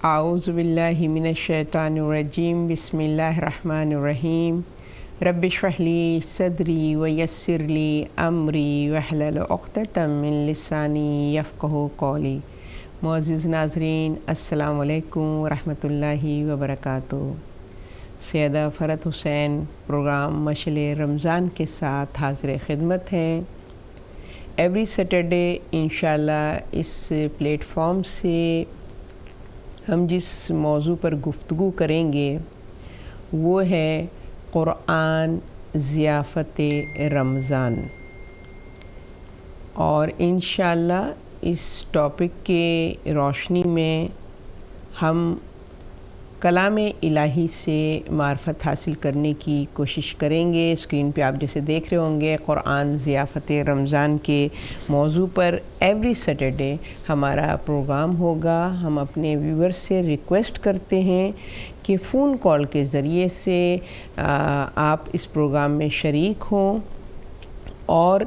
اعوذ باللہ من الشیطان الرجیم بسم اللہ الرحمن الرحیم رب اشرح لی صدری ویسر لی امری واحلل عقدۃ من لسانی یفقہوا قولی۔ معزز ناظرین، السلام علیکم ورحمۃ اللہ وبرکاتہ۔ سیدہ فرحت حسین پروگرام مشعل رمضان کے ساتھ حاضر خدمت ہیں۔ ایوری سیٹرڈے انشاءاللہ اس پلیٹ فارم سے ہم جس موضوع پر گفتگو کریں گے وہ ہے قرآن ضیافت رمضان، اور انشاءاللہ اس ٹاپک کے روشنی میں ہم کلام الہی سے معرفت حاصل کرنے کی کوشش کریں گے۔ اسکرین پہ آپ جیسے دیکھ رہے ہوں گے، قرآن ضیافت رمضان کے موضوع پر ایوری سیٹرڈے ہمارا پروگرام ہوگا۔ ہم اپنے ویورز سے ریکویسٹ کرتے ہیں کہ فون کال کے ذریعے سے آپ اس پروگرام میں شریک ہوں اور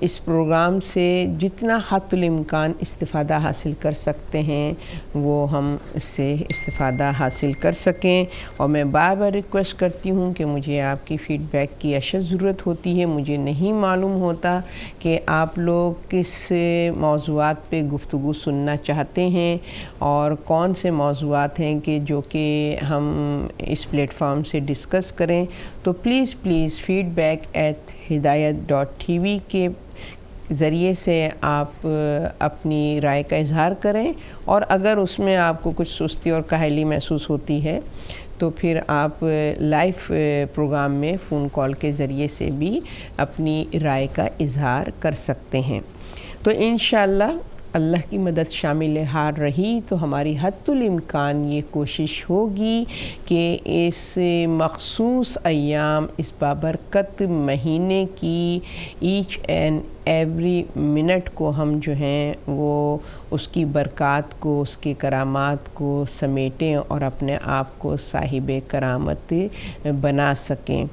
اس پروگرام سے جتنا حد الامکان استفادہ حاصل کر سکتے ہیں وہ ہم اس سے استفادہ حاصل کر سکیں۔ اور میں بار بار ریکویسٹ کرتی ہوں کہ مجھے آپ کی فیڈ بیک کی اشد ضرورت ہوتی ہے۔ مجھے نہیں معلوم ہوتا کہ آپ لوگ کس موضوعات پہ گفتگو سننا چاہتے ہیں اور کون سے موضوعات ہیں جو کہ ہم اس پلیٹ فارم سے ڈسکس کریں۔ تو پلیز فیڈ بیک @hidayat.tv کے ذریعے سے آپ اپنی رائے کا اظہار کریں، اور اگر اس میں آپ کو کچھ سستی اور کاہلی محسوس ہوتی ہے تو پھر آپ لائیو پروگرام میں فون کال کے ذریعے سے بھی اپنی رائے کا اظہار کر سکتے ہیں۔ تو انشاءاللہ اللہ کی مدد شامل حال رہی تو ہماری حد الامکان یہ کوشش ہوگی کہ اس مخصوص ایام، اس بابرکت مہینے کی ایچ اینڈ ایوری منٹ کو ہم جو ہیں وہ اس کی برکات کو، اس کی کرامات کو سمیٹیں اور اپنے آپ کو صاحب کرامت بنا سکیں۔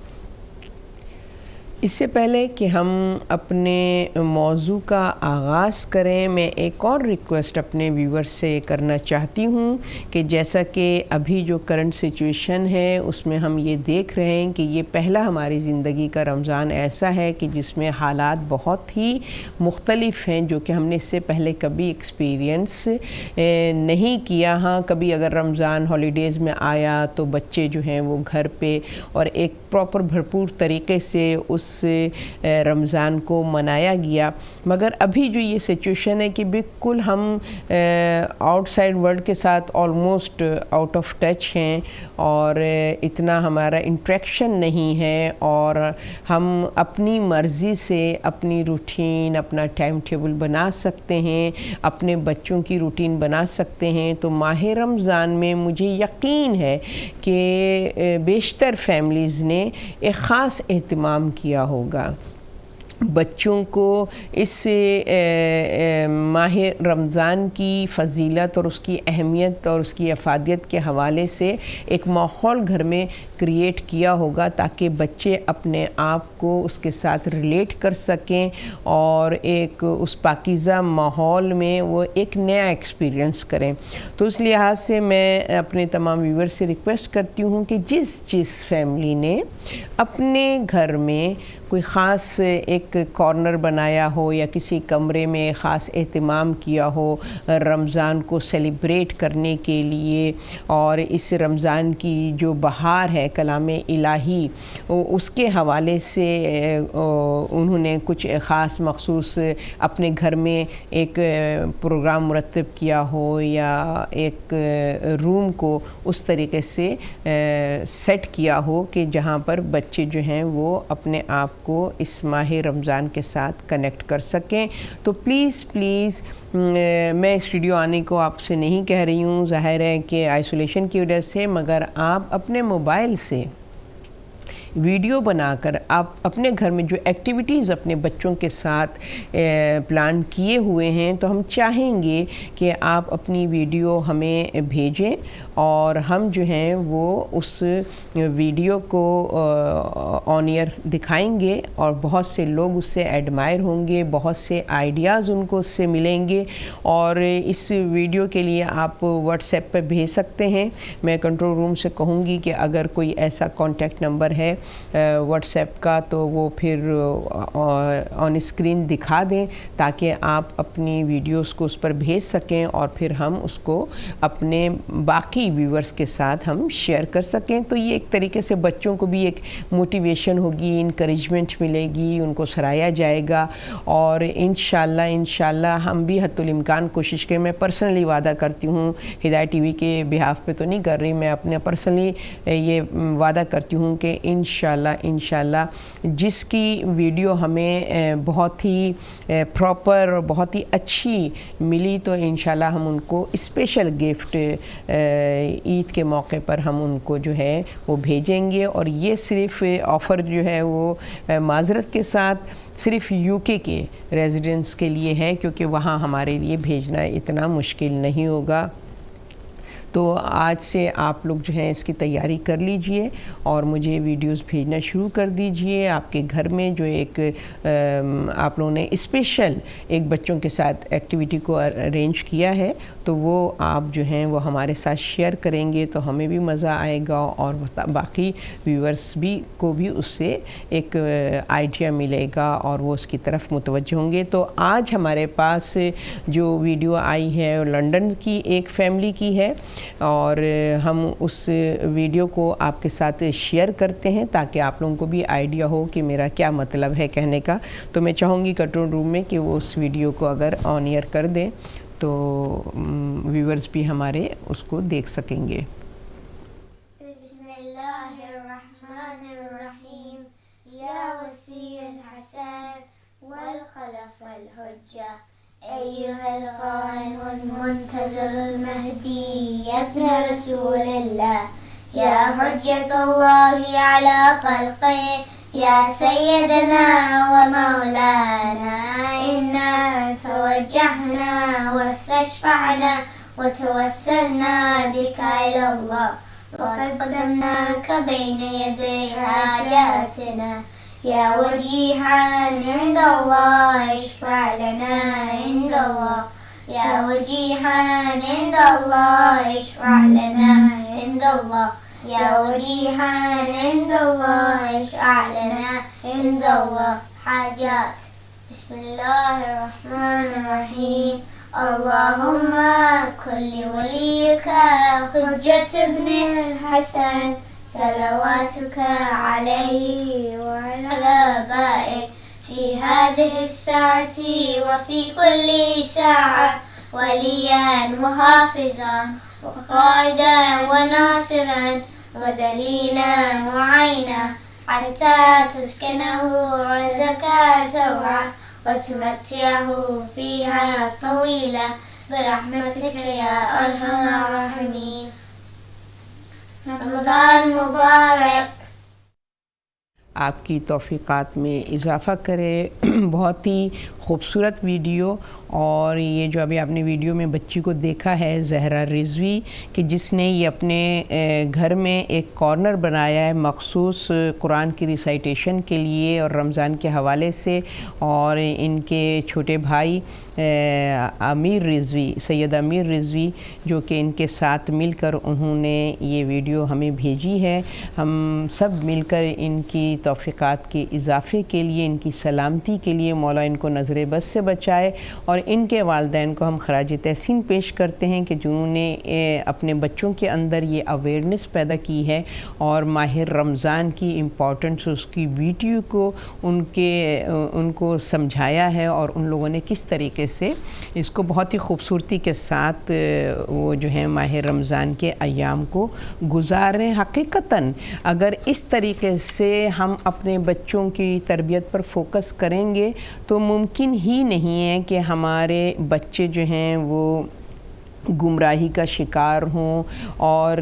اس سے پہلے کہ ہم اپنے موضوع کا آغاز کریں، میں ایک اور ریکویسٹ اپنے ویور سے کرنا چاہتی ہوں کہ جیسا کہ ابھی جو کرنٹ سچویشن ہے اس میں ہم یہ دیکھ رہے ہیں کہ یہ پہلا ہماری زندگی کا رمضان ایسا ہے کہ جس میں حالات بہت ہی مختلف ہیں جو کہ ہم نے اس سے پہلے کبھی ایکسپیرینس نہیں کیا۔ ہاں، کبھی اگر رمضان ہالیڈیز میں آیا تو بچے جو ہیں وہ گھر پہ اور ایک پراپر بھرپور طریقے سے اس رمضان کو منایا گیا، مگر ابھی جو یہ سچویشن ہے کہ بالکل ہم آؤٹ سائڈ ورلڈ کے ساتھ آلموسٹ آؤٹ آف ٹچ ہیں اور اتنا ہمارا انٹریکشن نہیں ہے، اور ہم اپنی مرضی سے اپنی روٹین، اپنا ٹائم ٹیبل بنا سکتے ہیں، اپنے بچوں کی روٹین بنا سکتے ہیں۔ تو ماہ رمضان میں مجھے یقین ہے کہ بیشتر فیملیز نے ایک خاص اہتمام کیا ہوگا بچوں کو اس ماہ رمضان کی فضیلت اور اس کی اہمیت اور اس کی افادیت کے حوالے سے ایک ماحول گھر میں کریٹ کیا ہوگا تاکہ بچے اپنے آپ کو اس کے ساتھ ریلیٹ کر سکیں اور ایک اس پاکیزہ ماحول میں وہ ایک نیا ایکسپیرینس کریں۔ تو اس لحاظ سے میں اپنے تمام ویور سے ریکویسٹ کرتی ہوں کہ جس فیملی نے اپنے گھر میں کوئی خاص ایک کارنر بنایا ہو یا کسی کمرے میں خاص اہتمام کیا ہو رمضان کو سیلیبریٹ کرنے کے لیے، اور اس رمضان کی جو بہار ہے کلام الہی اس کے حوالے سے انہوں نے کچھ خاص مخصوص اپنے گھر میں ایک پروگرام مرتب کیا ہو یا ایک روم کو اس طریقے سے سیٹ کیا ہو کہ جہاں پر بچے جو ہیں وہ اپنے آپ کو اس ماہ رمضان کے ساتھ کنیکٹ کر سکیں۔ تو پلیز میں اسٹوڈیو آنے کو آپ سے نہیں کہہ رہی ہوں، ظاہر ہے کہ آئسولیشن کی وجہ سے، مگر آپ اپنے موبائل سے ویڈیو بنا کر آپ اپنے گھر میں جو ایکٹیویٹیز اپنے بچوں کے ساتھ پلان کیے ہوئے ہیں تو ہم چاہیں گے کہ آپ اپنی ویڈیو ہمیں بھیجیں اور ہم جو ہیں وہ اس ویڈیو کو آن ایئر دکھائیں گے اور بہت سے لوگ اس سے ایڈمائر ہوں گے، بہت سے آئیڈیاز ان کو اس سے ملیں گے. اور اس ویڈیو کے لیے آپ واٹس ایپ پہ بھیج سکتے ہیں. میں کنٹرول روم سے کہوں گی کہ اگر کوئی ایسا کانٹیکٹ نمبر ہے واٹس ایپ کا تو وہ پھر آن اسکرین دکھا دیں تاکہ آپ اپنی ویڈیوز کو اس پر بھیج سکیں اور پھر ہم اس کو اپنے باقی ویورز کے ساتھ ہم شیئر کر سکیں. تو یہ ایک طریقے سے بچوں کو بھی ایک موٹیویشن ہوگی، انکریجمنٹ ملے گی، ان کو سراہا جائے گا. اور انشاءاللہ ہم بھی حتی الامکان کوشش کریں. میں پرسنلی وعدہ کرتی ہوں، ہدایت ٹی وی کے بہاف پہ تو نہیں کر رہی، میں اپنے پرسنلی یہ وعدہ کرتی ہوں کہ انشاءاللہ جس کی ویڈیو ہمیں بہت ہی پراپر اور بہت ہی اچھی ملی تو انشاءاللہ ہم ان کو اسپیشل گفٹ عید کے موقع پر ہم ان کو جو ہے وہ بھیجیں گے. اور یہ صرف آفر جو ہے وہ معذرت کے ساتھ صرف یو کے ریزیڈنٹس کے لیے ہے، کیونکہ وہاں ہمارے لیے بھیجنا اتنا مشکل نہیں ہوگا. تو آج سے آپ لوگ جو ہیں اس کی تیاری کر لیجئے اور مجھے ویڈیوز بھیجنا شروع کر دیجئے. آپ کے گھر میں جو ایک آپ لوگوں نے اسپیشل ایک بچوں کے ساتھ ایکٹیویٹی کو ارینج کیا ہے تو وہ آپ جو ہیں وہ ہمارے ساتھ شیئر کریں گے تو ہمیں بھی مزہ آئے گا اور باقی ویورز کو بھی اس سے ایک آئیڈیا ملے گا اور وہ اس کی طرف متوجہ ہوں گے. تو آج ہمارے پاس جو ویڈیو آئی ہے لنڈن کی ایک فیملی کی ہے اور ہم اس ویڈیو کو آپ کے ساتھ شیئر کرتے ہیں تاکہ آپ لوگوں کو بھی آئیڈیا ہو کہ میرا کیا مطلب ہے کہنے کا. تو میں چاہوں گی کنٹرول روم میں کہ وہ اس ویڈیو کو اگر آن ایئر کر دیں تو ویورز بھی ہمارے اس کو دیکھ سکیں گے. بسم اللہ الرحمن الرحیم یا وسیع الحسن والخلف الحجہ أيها القائم المنتظر المهدي يا ابن رسول الله يا حجة الله على خلقه يا سيدنا ومولانا إنا توجهنا واستشفعنا وتوسلنا بك إلى الله وقدمناك بين يدي حاجاتنا يا وجيها عند الله اشفع لنا عند الله يا وجيها عند الله اشفع لنا عند الله يا وجيها عند الله اشفع لنا عند الله حاجات. بسم الله الرحمن الرحيم. اللهم كل وليك حجة ابن الحسن صلواتك عليه وعلى آبائه في هذه الساعة وفي كل ساعة وليا وحافظا وقائدا وناصرا ودليلا وعينا حتى تسكنه رزقك سوعا وتمتعه فيها طويلا برحمتك يا أرحم الراحمين. رمضان مبارک. آپ کی توفیقات میں اضافہ کرے. بہت ہی خوبصورت ویڈیو. اور یہ جو ابھی آپ نے ویڈیو میں بچی کو دیکھا ہے زہرا رضوی کہ جس نے یہ اپنے گھر میں ایک کارنر بنایا ہے مخصوص قرآن کی ریسائٹیشن کے لیے اور رمضان کے حوالے سے. اور ان کے چھوٹے بھائی امیر رضوی، سید امیر رضوی جو کہ ان کے ساتھ مل کر انہوں نے یہ ویڈیو ہمیں بھیجی ہے. ہم سب مل کر ان کی توفیقات کے اضافے کے لیے، ان کی سلامتی کے لیے مولا ان کو نظر بد سے بچائے. اور ان کے والدین کو ہم خراج تحسین پیش کرتے ہیں کہ جنہوں نے اپنے بچوں کے اندر یہ اویئرنیس پیدا کی ہے اور ماہ رمضان کی امپورٹنس اس کی ویڈیو کو ان کو سمجھایا ہے اور ان لوگوں نے کس طریقے سے اس کو بہت ہی خوبصورتی کے ساتھ وہ جو ہے ماہ رمضان کے ایام کو گزار رہے ہیں. حقیقتاً اگر اس طریقے سے ہم اپنے بچوں کی تربیت پر فوکس کریں گے تو ممکن ہی نہیں ہے کہ ہمارے بچے جو ہیں وہ گمراہی کا شکار ہوں اور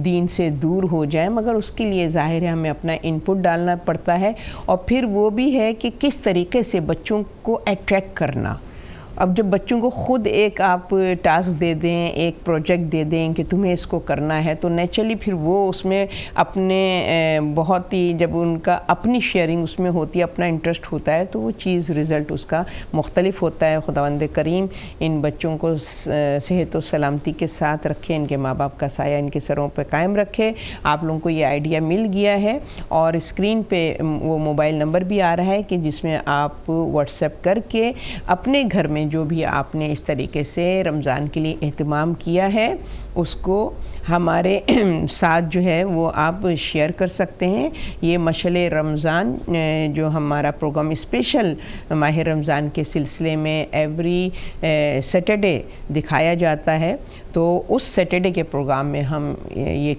دین سے دور ہو جائیں، مگر اس کے لیے ظاہر ہے ہمیں اپنا ان پٹ ڈالنا پڑتا ہے، اور پھر وہ بھی ہے کہ کس طریقے سے بچوں کو اٹریکٹ کرنا۔ اب جب بچوں کو خود ایک آپ ٹاسک دے دیں، ایک پروجیکٹ دے دیں کہ تمہیں اس کو کرنا ہے، تو نیچرلی پھر وہ اس میں اپنے بہت ہی، جب ان کا اپنی شیئرنگ اس میں ہوتی ہے، اپنا انٹرسٹ ہوتا ہے، تو وہ چیز رزلٹ اس کا مختلف ہوتا ہے۔ خداوند کریم ان بچوں کو صحت و سلامتی کے ساتھ رکھے، ان کے ماں باپ کا سایہ ان کے سروں پہ قائم رکھے۔ آپ لوگوں کو یہ آئیڈیا مل گیا ہے، اور اسکرین پہ وہ موبائل نمبر بھی آ رہا ہے کہ جس میں آپ واٹس ایپ کر کے اپنے گھر میں جو بھی آپ نے اس طریقے سے رمضان کے لیے اہتمام کیا ہے اس کو ہمارے ساتھ جو ہے وہ آپ شیئر کر سکتے ہیں۔ یہ مشعل رمضان جو ہمارا پروگرام اسپیشل ماہ رمضان کے سلسلے میں ایوری سیٹرڈے دکھایا جاتا ہے، تو اس سیٹرڈے کے پروگرام میں ہم یہ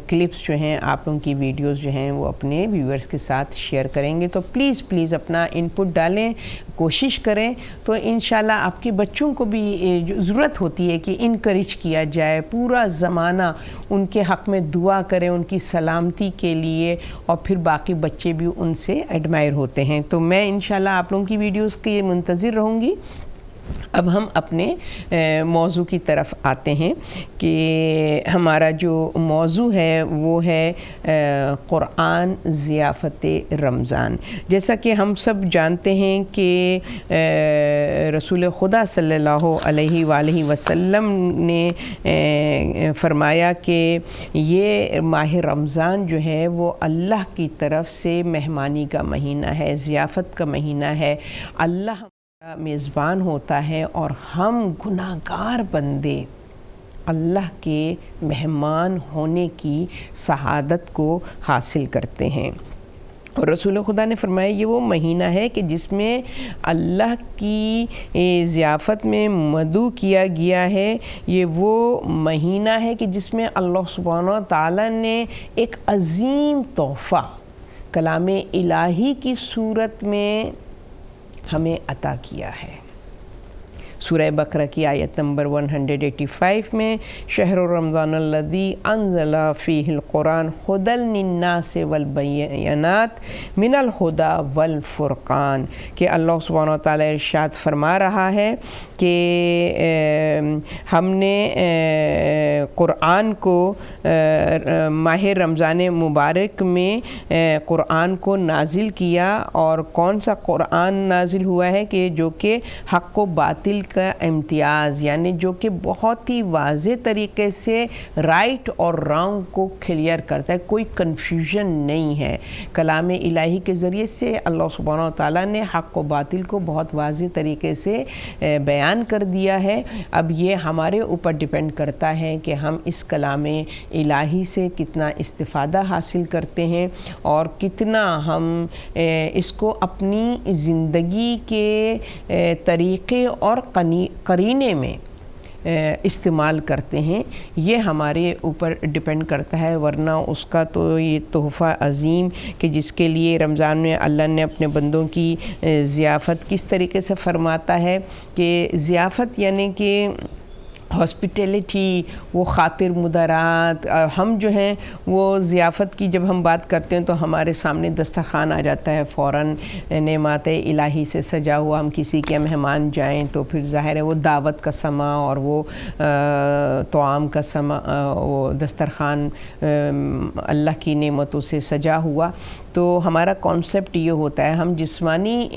کلپس جو ہیں، آپ لوگوں کی ویڈیوز جو ہیں وہ اپنے ویورز کے ساتھ شیئر کریں گے، تو پلیز اپنا ان پٹ ڈالیں، کوشش کریں، تو انشاءاللہ آپ کے بچوں کو بھی ضرورت ہوتی ہے کہ انکریج کیا جائے، پورا زمانہ ان کے حق میں دعا کریں ان کی سلامتی کے لیے، اور پھر باقی بچے بھی ان سے ایڈمائر ہوتے ہیں۔ تو میں انشاءاللہ آپ لوگوں کی ویڈیوز کے منتظر رہوں گی۔ اب ہم اپنے موضوع کی طرف آتے ہیں کہ ہمارا جو موضوع ہے وہ ہے قرآن ضیافت رمضان۔ جیسا کہ ہم سب جانتے ہیں کہ رسول خدا صلی اللہ علیہ وآلہ وسلم نے فرمایا کہ یہ ماہ رمضان جو ہے وہ اللہ کی طرف سے مہمانی کا مہینہ ہے، ضیافت کا مہینہ ہے۔ اللہ میزبان ہوتا ہے اور ہم گناہ گار بندے اللہ کے مہمان ہونے کی سعادت کو حاصل کرتے ہیں۔ اور رسول خدا نے فرمایا یہ وہ مہینہ ہے کہ جس میں اللہ کی ضیافت میں مدعو کیا گیا ہے، یہ وہ مہینہ ہے کہ جس میں اللہ سبحانہ و تعالیٰ نے ایک عظیم تحفہ کلام الہی کی صورت میں ہمیں عطا کیا ہے۔ سورہ بقرہ کی آیت نمبر 185 میں شہر رمضان الذی انزل فیہ القرآن ھدی للناس والبینات من الھدی والفرقان، کہ اللہ سبحانہ و تعالیٰ ارشاد فرما رہا ہے کہ ہم نے قرآن کو ماہ رمضان مبارک میں قرآن کو نازل کیا، اور کون سا قرآن نازل ہوا ہے کہ جو کہ حق و باطل کا امتیاز، یعنی جو کہ بہت ہی واضح طریقے سے رائٹ اور رانگ کو کلیئر کرتا ہے، کوئی کنفیوژن نہیں ہے۔ کلام الہی کے ذریعے سے اللہ سبحانہ و تعالیٰ نے حق و باطل کو بہت واضح طریقے سے بیان کر دیا ہے۔ اب یہ ہمارے اوپر ڈیپینڈ کرتا ہے کہ ہم اس کلام الہی سے کتنا استفادہ حاصل کرتے ہیں اور کتنا ہم اس کو اپنی زندگی کے طریقے اور قرینے میں استعمال کرتے ہیں، یہ ہمارے اوپر ڈیپینڈ کرتا ہے۔ ورنہ اس کا تو یہ تحفہ عظیم کہ جس کے لیے رمضان میں اللہ نے اپنے بندوں کی ضیافت کس طریقے سے فرماتا ہے کہ ضیافت یعنی کہ ہاسپٹیلٹی، وہ خاطر مدارات۔ ہم جو ہیں وہ ضیافت کی جب ہم بات کرتے ہیں تو ہمارے سامنے دسترخوان آ جاتا ہے فوراً نعمات الہی سے سجا ہوا، ہم کسی کے مہمان جائیں تو پھر ظاہر ہے وہ دعوت کا سما اور وہ طعام کا سما، وہ دسترخوان اللہ کی نعمتوں سے سجا ہوا۔ تو ہمارا کانسیپٹ یہ ہوتا ہے، ہم جسمانی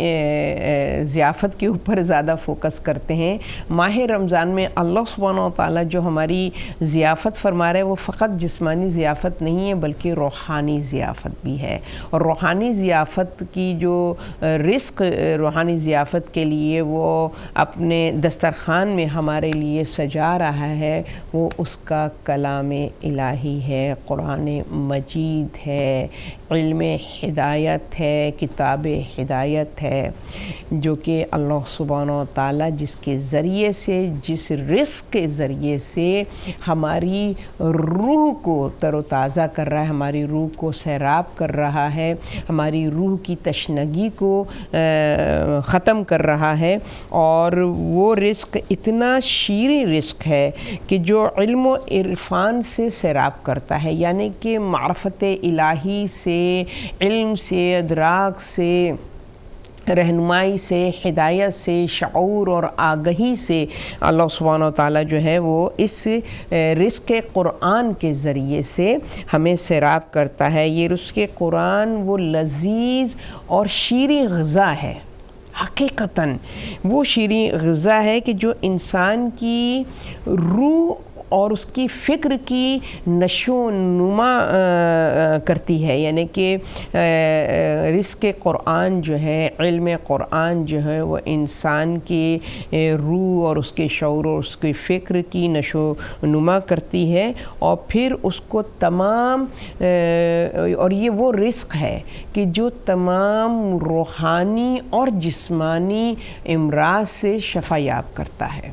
ضیافت کے اوپر زیادہ فوکس کرتے ہیں۔ ماہ رمضان میں اللہ سبحانہ و تعالیٰ جو ہماری ضیافت فرما رہے ہیں وہ فقط جسمانی ضیافت نہیں ہے بلکہ روحانی ضیافت بھی ہے، اور روحانی ضیافت کی جو رزق روحانی ضیافت کے لیے وہ اپنے دسترخوان میں ہمارے لیے سجا رہا ہے، وہ اس کا کلام الہی ہے، قرآن مجید ہے، علم ہدایت ہے، کتاب ہدایت ہے، جو کہ اللہ سبحانہ و تعالیٰ جس کے ذریعے سے جس رزق رزق کے ذریعے سے ہماری روح کو تر و تازہ کر رہا ہے، ہماری روح کو سیراب کر رہا ہے، ہماری روح کی تشنگی کو ختم کر رہا ہے، اور وہ رزق اتنا شیریں رزق ہے کہ جو علم و عرفان سے سیراب کرتا ہے، یعنی کہ معرفت الہی سے، علم سے، ادراک سے، رہنمائی سے، ہدایت سے، شعور اور آگہی سے اللہ سبحانہ و تعالیٰ جو ہے وہ اس رزق قرآن کے ذریعے سے ہمیں سیراب کرتا ہے۔ یہ رزق قرآن وہ لذیذ اور شیریں غذا ہے، حقیقتاً وہ شیریں غذا ہے کہ جو انسان کی روح اور اس کی فکر کی نشو و نما کرتی ہے، یعنی کہ رزق قرآن جو ہے، علم قرآن جو ہے وہ انسان کی روح اور اس کے شعور اور اس کی فکر کی نشو و نما کرتی ہے، اور پھر اس کو تمام اور یہ وہ رزق ہے کہ جو تمام روحانی اور جسمانی امراض سے شفا یاب کرتا ہے۔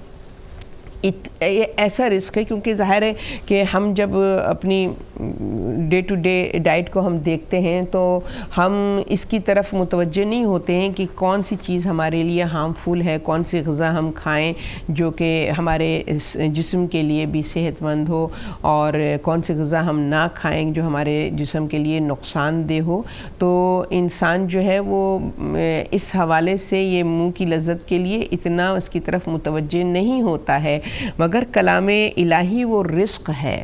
ایسا رزق ہے کیونکہ ظاہر ہے کہ ہم جب اپنی ڈے ٹو ڈے ڈائٹ کو ہم دیکھتے ہیں تو ہم اس کی طرف متوجہ نہیں ہوتے ہیں کہ کون سی چیز ہمارے لیے ہارمفل ہے، کون سی غذا ہم کھائیں جو کہ ہمارے جسم کے لیے بھی صحت مند ہو، اور کون سی غذا ہم نہ کھائیں جو ہمارے جسم کے لیے نقصان دہ ہو۔ تو انسان جو ہے وہ اس حوالے سے یہ منہ کی لذت کے لیے اتنا اس کی طرف متوجہ نہیں ہوتا ہے، مگر کلام الہی وہ رزق ہے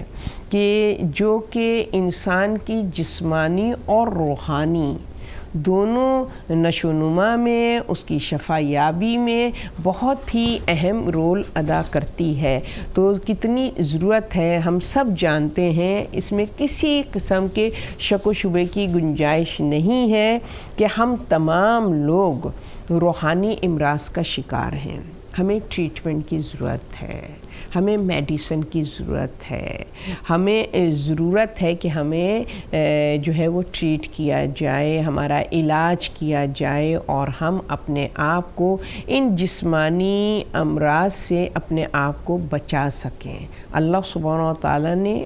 کہ جو کہ انسان کی جسمانی اور روحانی دونوں نشو و نما میں، اس کی شفا یابی میں بہت ہی اہم رول ادا کرتی ہے۔ تو کتنی ضرورت ہے ہم سب جانتے ہیں، اس میں کسی قسم کے شک و شبے کی گنجائش نہیں ہے کہ ہم تمام لوگ روحانی امراض کا شکار ہیں۔ ہمیں ٹریٹمنٹ کی ضرورت ہے، ہمیں میڈیسن کی ضرورت ہے، ہمیں ضرورت ہے کہ ہمیں جو ہے وہ ٹریٹ کیا جائے، ہمارا علاج کیا جائے، اور ہم اپنے آپ کو ان جسمانی امراض سے اپنے آپ کو بچا سکیں۔ اللہ سبحانہ و تعالیٰ نے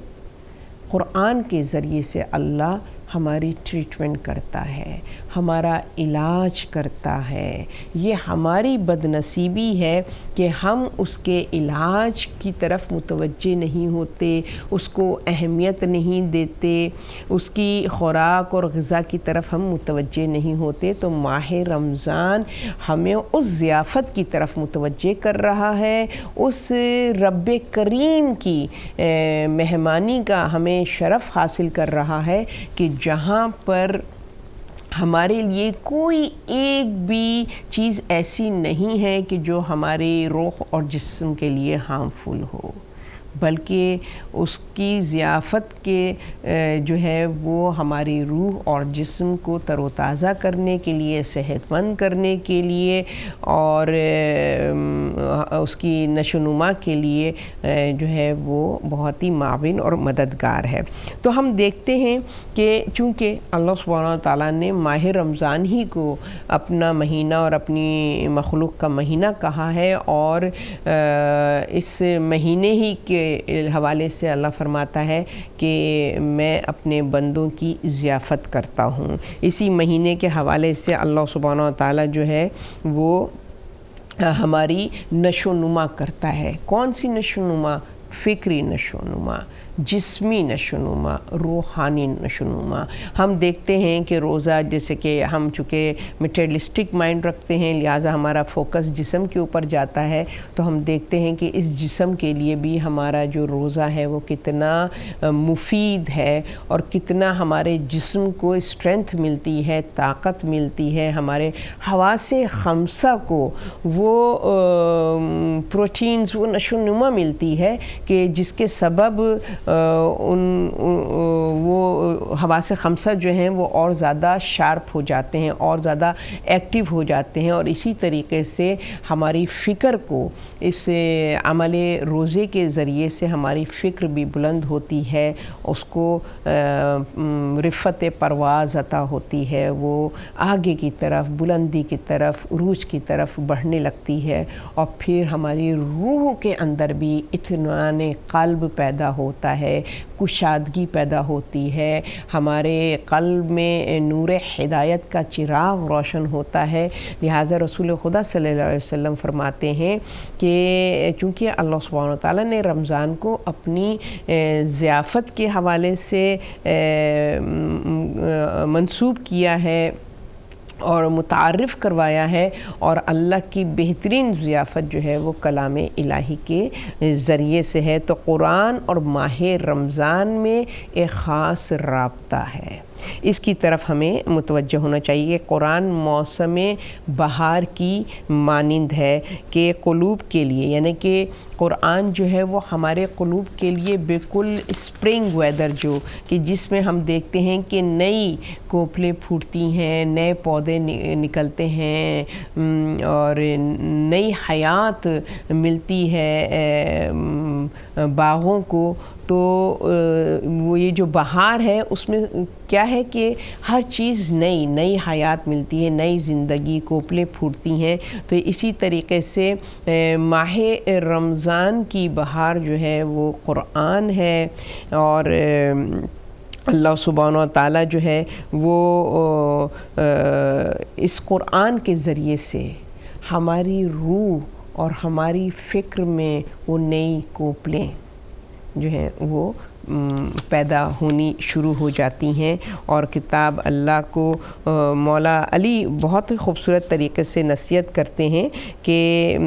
قرآن کے ذریعے سے اللہ ہماری ٹریٹمنٹ کرتا ہے، ہمارا علاج کرتا ہے۔ یہ ہماری بد نصیبی ہے کہ ہم اس کے علاج کی طرف متوجہ نہیں ہوتے، اس کو اہمیت نہیں دیتے، اس کی خوراک اور غذا کی طرف ہم متوجہ نہیں ہوتے۔ تو ماہ رمضان ہمیں اس ضیافت کی طرف متوجہ کر رہا ہے، اس رب کریم کی مہمانی کا ہمیں شرف حاصل کر رہا ہے کہ جہاں پر ہمارے لیے کوئی ایک بھی چیز ایسی نہیں ہے کہ جو ہماری روح اور جسم کے لیے ہارمفل ہو، بلکہ اس کی ضیافت کے جو ہے وہ ہماری روح اور جسم کو تر و تازہ کرنے کے لیے، صحت مند کرنے کے لیے، اور اس کی نشو و نما کے لیے جو ہے وہ بہت ہی معاون اور مددگار ہے۔ تو ہم دیکھتے ہیں کہ چونکہ اللہ سبحانہ تعالیٰ نے ماہ رمضان ہی کو اپنا مہینہ اور اپنی مخلوق کا مہینہ کہا ہے، اور اس مہینے ہی کے حوالے سے اللہ فرماتا ہے کہ میں اپنے بندوں کی ضیافت کرتا ہوں۔ اسی مہینے کے حوالے سے اللہ سبحانہ و تعالیٰ جو ہے وہ ہماری نشو و نما کرتا ہے۔ کون سی نشو و نما؟ فکری نشو و نما، جسمی نشو و نما، روحانی نشو و نما۔ ہم دیکھتے ہیں کہ روزہ، جیسے کہ ہم چونکہ میٹیریلسٹک مائنڈ رکھتے ہیں لہٰذا ہمارا فوکس جسم کے اوپر جاتا ہے، تو ہم دیکھتے ہیں کہ اس جسم کے لیے بھی ہمارا جو روزہ ہے وہ کتنا مفید ہے، اور کتنا ہمارے جسم کو اسٹرینتھ ملتی ہے، طاقت ملتی ہے، ہمارے حواس خمسہ کو وہ پروٹینز، وہ نشو و نما ملتی ہے کہ جس کے سبب وہ حواس خمسہ جو ہیں وہ اور زیادہ شارپ ہو جاتے ہیں، اور زیادہ ایکٹیو ہو جاتے ہیں، اور اسی طریقے سے ہماری فکر کو اس عمل روزے کے ذریعے سے ہماری فکر بھی بلند ہوتی ہے، اس کو رفت پرواز عطا ہوتی ہے، وہ آگے کی طرف، بلندی کی طرف، عروج کی طرف بڑھنے لگتی ہے، اور پھر ہماری روح کے اندر بھی اطمینان قلب پیدا ہوتا ہے، کشادگی پیدا ہوتی ہے، ہمارے قلب میں نور ہدایت کا چراغ روشن ہوتا ہے۔ لہٰذا رسول خدا صلی اللہ علیہ وسلم فرماتے ہیں کہ چونکہ اللہ سبحانہ وتعالیٰ نے رمضان کو اپنی ضیافت کے حوالے سے منسوب کیا ہے اور متعارف کروایا ہے، اور اللہ کی بہترین ضیافت جو ہے وہ کلام الہی کے ذریعے سے ہے، تو قرآن اور ماہ رمضان میں ایک خاص رابطہ ہے، اس کی طرف ہمیں متوجہ ہونا چاہیے۔ قرآن موسم بہار کی مانند ہے کہ قلوب کے لیے، یعنی کہ قرآن جو ہے وہ ہمارے قلوب کے لیے بالکل اسپرنگ ویدر جو کہ جس میں ہم دیکھتے ہیں کہ نئی کوپلیں پھوٹتی ہیں، نئے پودے نکلتے ہیں، اور نئی حیات ملتی ہے باغوں کو، تو وہ یہ جو بہار ہے اس میں کیا ہے کہ ہر چیز نئی حیات ملتی ہے، نئی زندگی، کوپلیں پھوٹتی ہیں۔ تو اسی طریقے سے ماہ رمضان کی بہار جو ہے وہ قرآن ہے، اور اللہ سبحانہ و تعالیٰ جو ہے وہ اس قرآن کے ذریعے سے ہماری روح اور ہماری فکر میں وہ نئی کوپلیں جو ہیں وہ پیدا ہونی شروع ہو جاتی ہیں، اور کتاب اللہ کو مولا علی بہت خوبصورت طریقے سے نصیحت کرتے ہیں کہ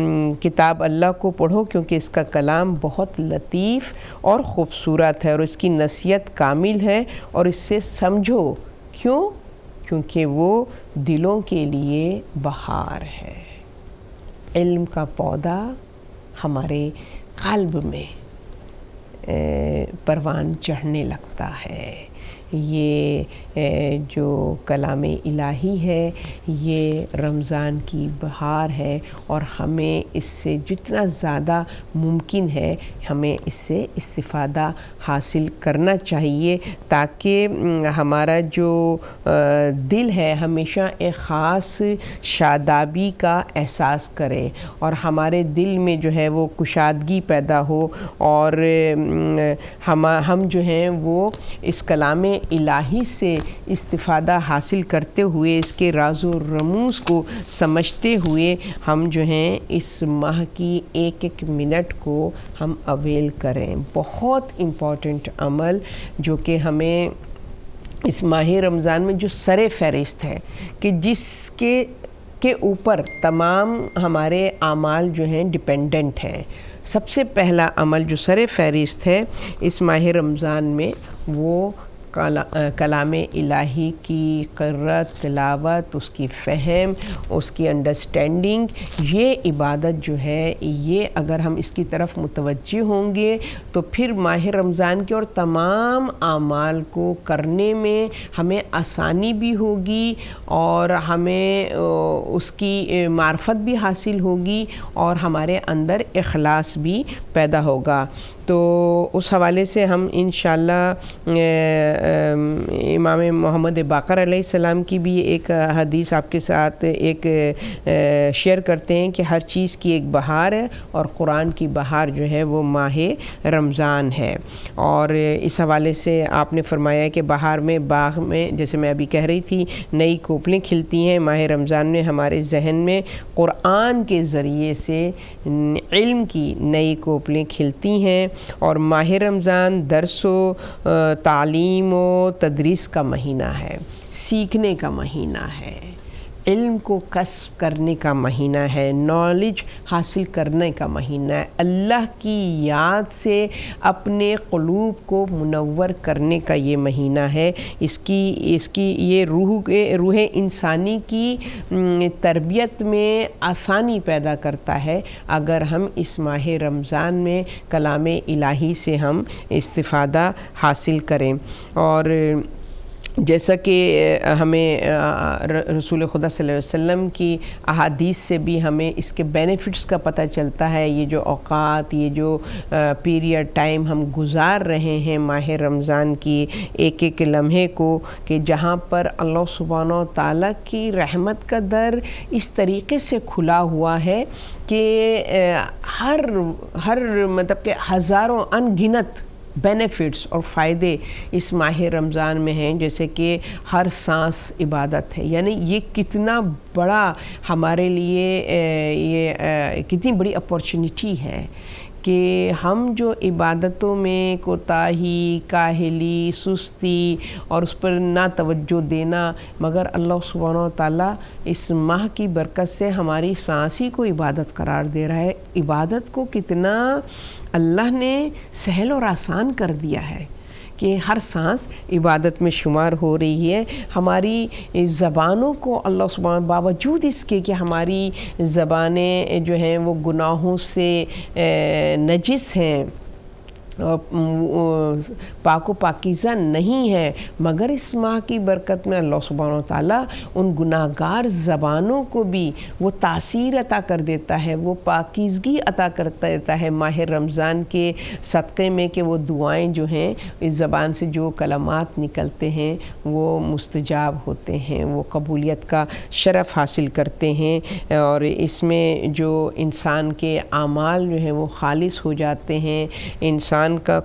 کتاب اللہ کو پڑھو کیونکہ اس کا کلام بہت لطیف اور خوبصورت ہے، اور اس کی نصیحت کامل ہے، اور اس سے سمجھو کیونکہ وہ دلوں کے لیے بہار ہے۔ علم کا پودا ہمارے قلب میں پروان چڑھنے لگتا ہے۔ یہ جو کلام الہی ہے یہ رمضان کی بہار ہے، اور ہمیں اس سے جتنا زیادہ ممکن ہے ہمیں اس سے استفادہ حاصل کرنا چاہیے، تاکہ ہمارا جو دل ہے ہمیشہ ایک خاص شادابی کا احساس کرے، اور ہمارے دل میں جو ہے وہ کشادگی پیدا ہو، اور ہم جو ہیں وہ اس کلام الہی سے استفادہ حاصل کرتے ہوئے، اس کے راز و رموز کو سمجھتے ہوئے ہم جو ہیں اس ماہ کی ایک ایک منٹ کو ہم اویل کریں۔ بہت امپورٹنٹ عمل جو کہ ہمیں اس ماہ رمضان میں جو سر فہرست ہے کہ جس کے اوپر تمام ہمارے اعمال جو ہیں ڈپینڈنٹ ہیں، سب سے پہلا عمل جو سر فہرست ہے اس ماہ رمضان میں وہ کلام الہی کی قرأت، تلاوت، اس کی فہم، اس کی انڈرسٹینڈنگ، یہ عبادت جو ہے یہ اگر ہم اس کی طرف متوجہ ہوں گے تو پھر ماہ رمضان کے اور تمام اعمال کو کرنے میں ہمیں آسانی بھی ہوگی، اور ہمیں اس کی معرفت بھی حاصل ہوگی، اور ہمارے اندر اخلاص بھی پیدا ہوگا۔ تو اس حوالے سے ہم انشاءاللہ امام محمد باقر علیہ السلام کی بھی ایک حدیث آپ کے ساتھ ایک شیئر کرتے ہیں کہ ہر چیز کی ایک بہار ہے، اور قرآن کی بہار جو ہے وہ ماہ رمضان ہے۔ اور اس حوالے سے آپ نے فرمایا کہ بہار میں باغ میں جیسے میں ابھی کہہ رہی تھی نئی کوپلیں کھلتی ہیں، ماہ رمضان میں ہمارے ذہن میں قرآن کے ذریعے سے علم کی نئی کوپلیں کھلتی ہیں، اور ماہ رمضان درس و تعلیم و تدریس کا مہینہ ہے، سیکھنے کا مہینہ ہے، علم کو کسب کرنے کا مہینہ ہے، نالج حاصل کرنے کا مہینہ ہے، اللہ کی یاد سے اپنے قلوب کو منور کرنے کا یہ مہینہ ہے۔ اس کی یہ روح انسانی کی تربیت میں آسانی پیدا کرتا ہے اگر ہم اس ماہ رمضان میں کلام الہی سے ہم استفادہ حاصل کریں۔ اور جیسا کہ ہمیں رسول خدا صلی اللہ علیہ وسلم کی احادیث سے بھی ہمیں اس کے بینیفٹس کا پتہ چلتا ہے، یہ جو اوقات، یہ جو پیریڈ ٹائم ہم گزار رہے ہیں ماہ رمضان کی ایک ایک لمحے کو، کہ جہاں پر اللہ سبحانہ و تعالیٰ کی رحمت کا در اس طریقے سے کھلا ہوا ہے کہ ہر مطلب کہ ہزاروں ان گنت بینیفٹس اور فائدے اس ماہ رمضان میں ہیں، جیسے کہ ہر سانس عبادت ہے۔ یعنی یہ کتنا بڑا ہمارے لیے یہ کتنی بڑی اپورچونٹی ہے کہ ہم جو عبادتوں میں کوتاہی، کاہلی، سستی اور اس پر نہ توجہ دینا، مگر اللہ سبحانہ و تعالیٰ اس ماہ کی برکت سے ہماری سانس ہی کو عبادت قرار دے رہا ہے۔ عبادت کو کتنا اللہ نے سہل اور آسان کر دیا ہے کہ ہر سانس عبادت میں شمار ہو رہی ہے۔ ہماری زبانوں کو اللہ سبحانہ باوجود اس کے کہ ہماری زبانیں جو ہیں وہ گناہوں سے نجس ہیں، پاک و پاکیزہ نہیں ہے، مگر اس ماہ کی برکت میں اللہ سبحانہ و تعالیٰ ان گناہ گار زبانوں کو بھی وہ تاثیر عطا کر دیتا ہے، وہ پاکیزگی عطا کر دیتا ہے ماہ رمضان کے صدقے میں، کہ وہ دعائیں جو ہیں اس زبان سے جو کلمات نکلتے ہیں وہ مستجاب ہوتے ہیں، وہ قبولیت کا شرف حاصل کرتے ہیں، اور اس میں جو انسان کے اعمال جو ہیں وہ خالص ہو جاتے ہیں، انسان کا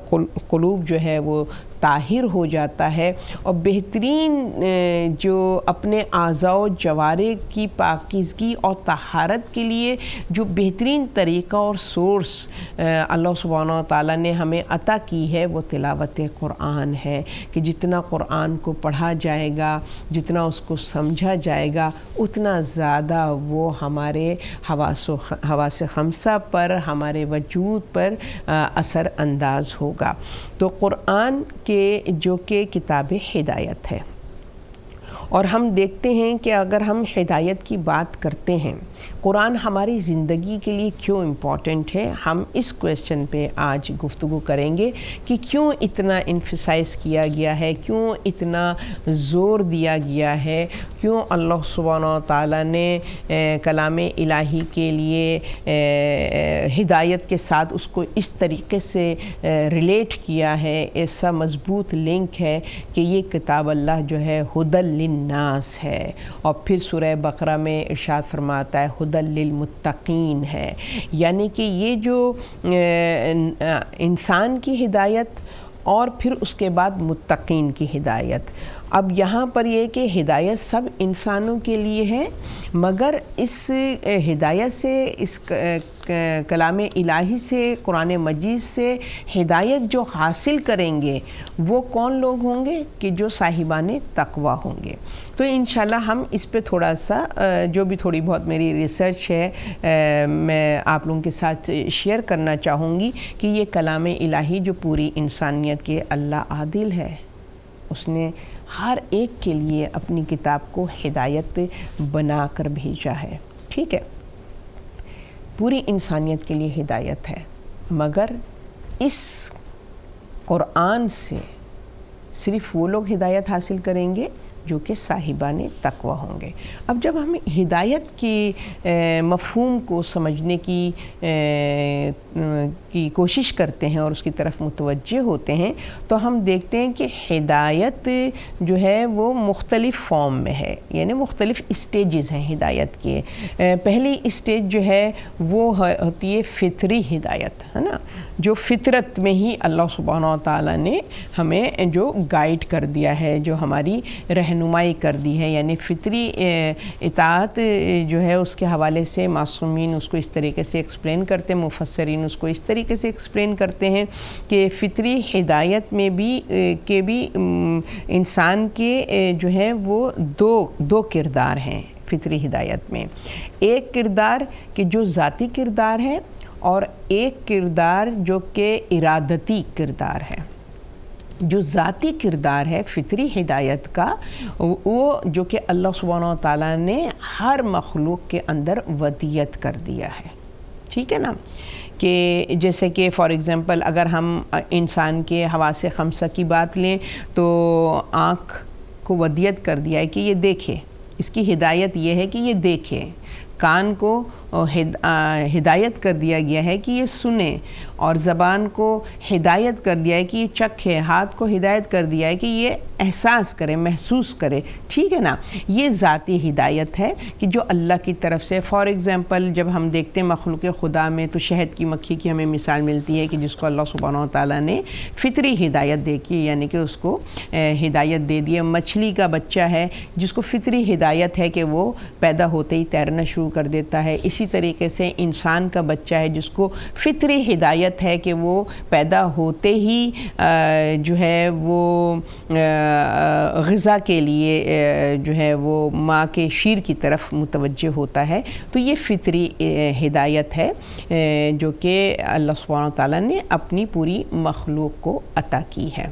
قلوب جو ہے وہ طاہر ہو جاتا ہے، اور بہترین جو اپنے اعضاء و جوارح کی پاکیزگی اور طہارت کے لیے جو بہترین طریقہ اور سورس اللہ سبحانہ و تعالیٰ نے ہمیں عطا کی ہے وہ تلاوت قرآن ہے، کہ جتنا قرآن کو پڑھا جائے گا، جتنا اس کو سمجھا جائے گا، اتنا زیادہ وہ ہمارے حواس خمسہ پر، ہمارے وجود پر اثر انداز ہوگا۔ تو قرآن جو کہ کتاب ہدایت ہے، اور ہم دیکھتے ہیں کہ اگر ہم ہدایت کی بات کرتے ہیں، قرآن ہماری زندگی کے لیے کیوں امپورٹنٹ ہے، ہم اس کویسچن پہ آج گفتگو کریں گے کہ کیوں اتنا انفسائز کیا گیا ہے، کیوں اتنا زور دیا گیا ہے، کیوں اللہ سبحانہ و تعالیٰ نے کلام الہی کے لیے ہدایت کے ساتھ اس کو اس طریقے سے ریلیٹ کیا ہے، ایسا مضبوط لنک ہے کہ یہ کتاب اللہ جو ہے ہدی للناس ہے، اور پھر سورہ بقرہ میں ارشاد فرماتا ہے ہدی للمتقین ہے، یعنی کہ یہ جو انسان کی ہدایت اور پھر اس کے بعد متقین کی ہدایت۔ اب یہاں پر یہ کہ ہدایت سب انسانوں کے لیے ہے، مگر اس ہدایت سے، اس کلام الہی سے، قرآن مجید سے ہدایت جو حاصل کریں گے وہ کون لوگ ہوں گے؟ کہ جو صاحبان تقویٰ ہوں گے۔ تو انشاءاللہ ہم اس پہ تھوڑا سا جو بھی تھوڑی بہت میری ریسرچ ہے میں آپ لوگوں کے ساتھ شیئر کرنا چاہوں گی کہ یہ کلام الہی جو پوری انسانیت کے اللہ عادل ہے، اس نے ہر ایک کے لیے اپنی کتاب کو ہدایت بنا کر بھیجا ہے، ٹھیک ہے، پوری انسانیت کے لیے ہدایت ہے، مگر اس قرآن سے صرف وہ لوگ ہدایت حاصل کریں گے جو کہ صاحبان تقویٰ ہوں گے۔ اب جب ہم ہدایت کی مفہوم کو سمجھنے کی کوشش کرتے ہیں اور اس کی طرف متوجہ ہوتے ہیں تو ہم دیکھتے ہیں کہ ہدایت جو ہے وہ مختلف فارم میں ہے، یعنی مختلف اسٹیجز ہیں ہدایت کے۔ پہلی اسٹیج جو ہے وہ ہوتی ہے فطری ہدایت، ہے نا، جو فطرت میں ہی اللہ سبحانہ و تعالیٰ نے ہمیں جو گائیڈ کر دیا ہے، جو ہماری رہنمائی کر دی ہے، یعنی فطری اطاعت جو ہے اس کے حوالے سے معصومین اس کو اس طریقے سے ایکسپلین کرتے ہیں، مفسرین اس کو اس طریقے سے ایکسپلین کرتے ہیں کہ فطری ہدایت میں بھی انسان کے جو ہے وہ دو کردار ہیں فطری ہدایت میں، ایک کردار کہ جو ذاتی کردار ہے اور ایک کردار جو کہ ارادتی کردار ہے۔ جو ذاتی کردار ہے فطری ہدایت کا، وہ جو کہ اللہ سبحانہ و تعالیٰ نے ہر مخلوق کے اندر ودیت کر دیا ہے، ٹھیک ہے نا، کہ جیسے کہ فار ایگزامپل اگر ہم انسان کے حواس خمسہ کی بات لیں تو آنکھ کو ودیت کر دیا ہے کہ یہ دیکھے، اس کی ہدایت یہ ہے کہ یہ دیکھے، کان کو ہدایت کر دیا گیا ہے کہ یہ سنے، اور زبان کو ہدایت کر دیا ہے کہ یہ چکھے، ہاتھ کو ہدایت کر دیا ہے کہ یہ احساس کرے، محسوس کرے، ٹھیک ہے نا۔ یہ ذاتی ہدایت ہے کہ جو اللہ کی طرف سے، فار ایگزامپل جب ہم دیکھتے ہیں مخلوق خدا میں تو شہد کی مکھی کی ہمیں مثال ملتی ہے کہ جس کو اللہ سبحانہ و تعالیٰ نے فطری ہدایت دے کی، یعنی کہ اس کو ہدایت دے دی۔ مچھلی کا بچہ ہے جس کو فطری ہدایت ہے کہ وہ پیدا ہوتے ہی تیرنا شروع کر دیتا ہے۔ اسی طریقے سے انسان کا بچہ ہے جس کو فطری ہدایت ہے کہ وہ پیدا ہوتے ہی جو ہے وہ غذا کے لیے جو ہے وہ ماں کے شیر کی طرف متوجہ ہوتا ہے۔ تو یہ فطری ہدایت ہے جو کہ اللہ سبحانہ تعالیٰ نے اپنی پوری مخلوق کو عطا کی ہے۔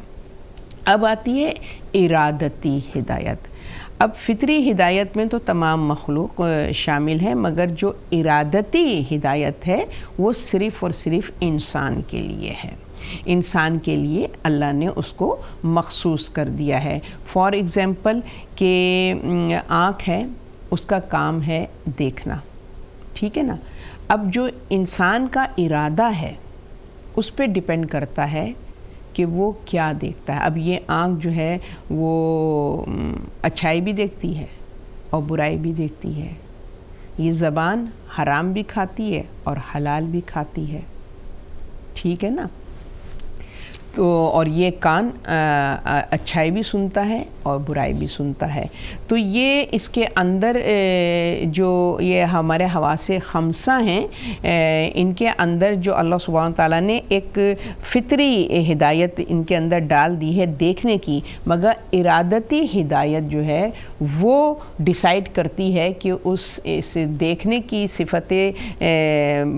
اب آتی ہے ارادتی ہدایت۔ اب فطری ہدایت میں تو تمام مخلوق شامل ہے، مگر جو ارادتی ہدایت ہے وہ صرف اور صرف انسان کے لیے ہے۔ انسان کے لیے اللہ نے اس کو مخصوص کر دیا ہے۔ فار ایگزامپل کہ آنکھ ہے، اس کا کام ہے دیکھنا، ٹھیک ہے نا۔ اب جو انسان کا ارادہ ہے اس پہ ڈیپینڈ کرتا ہے کہ وہ کیا دیکھتا ہے۔ اب یہ آنکھ جو ہے وہ اچھائی بھی دیکھتی ہے اور برائی بھی دیکھتی ہے، یہ زبان حرام بھی کھاتی ہے اور حلال بھی کھاتی ہے، ٹھیک ہے نا۔ تو اور یہ کان اچھائی بھی سنتا ہے اور برائی بھی سنتا ہے۔ تو یہ اس کے اندر جو یہ ہمارے حواس خمسہ ہیں، ان کے اندر جو اللہ سبحانہ تعالیٰ نے ایک فطری ہدایت ان کے اندر ڈال دی ہے دیکھنے کی، مگر ارادتی ہدایت جو ہے وہ ڈیسائیڈ کرتی ہے کہ اس دیکھنے کی صفت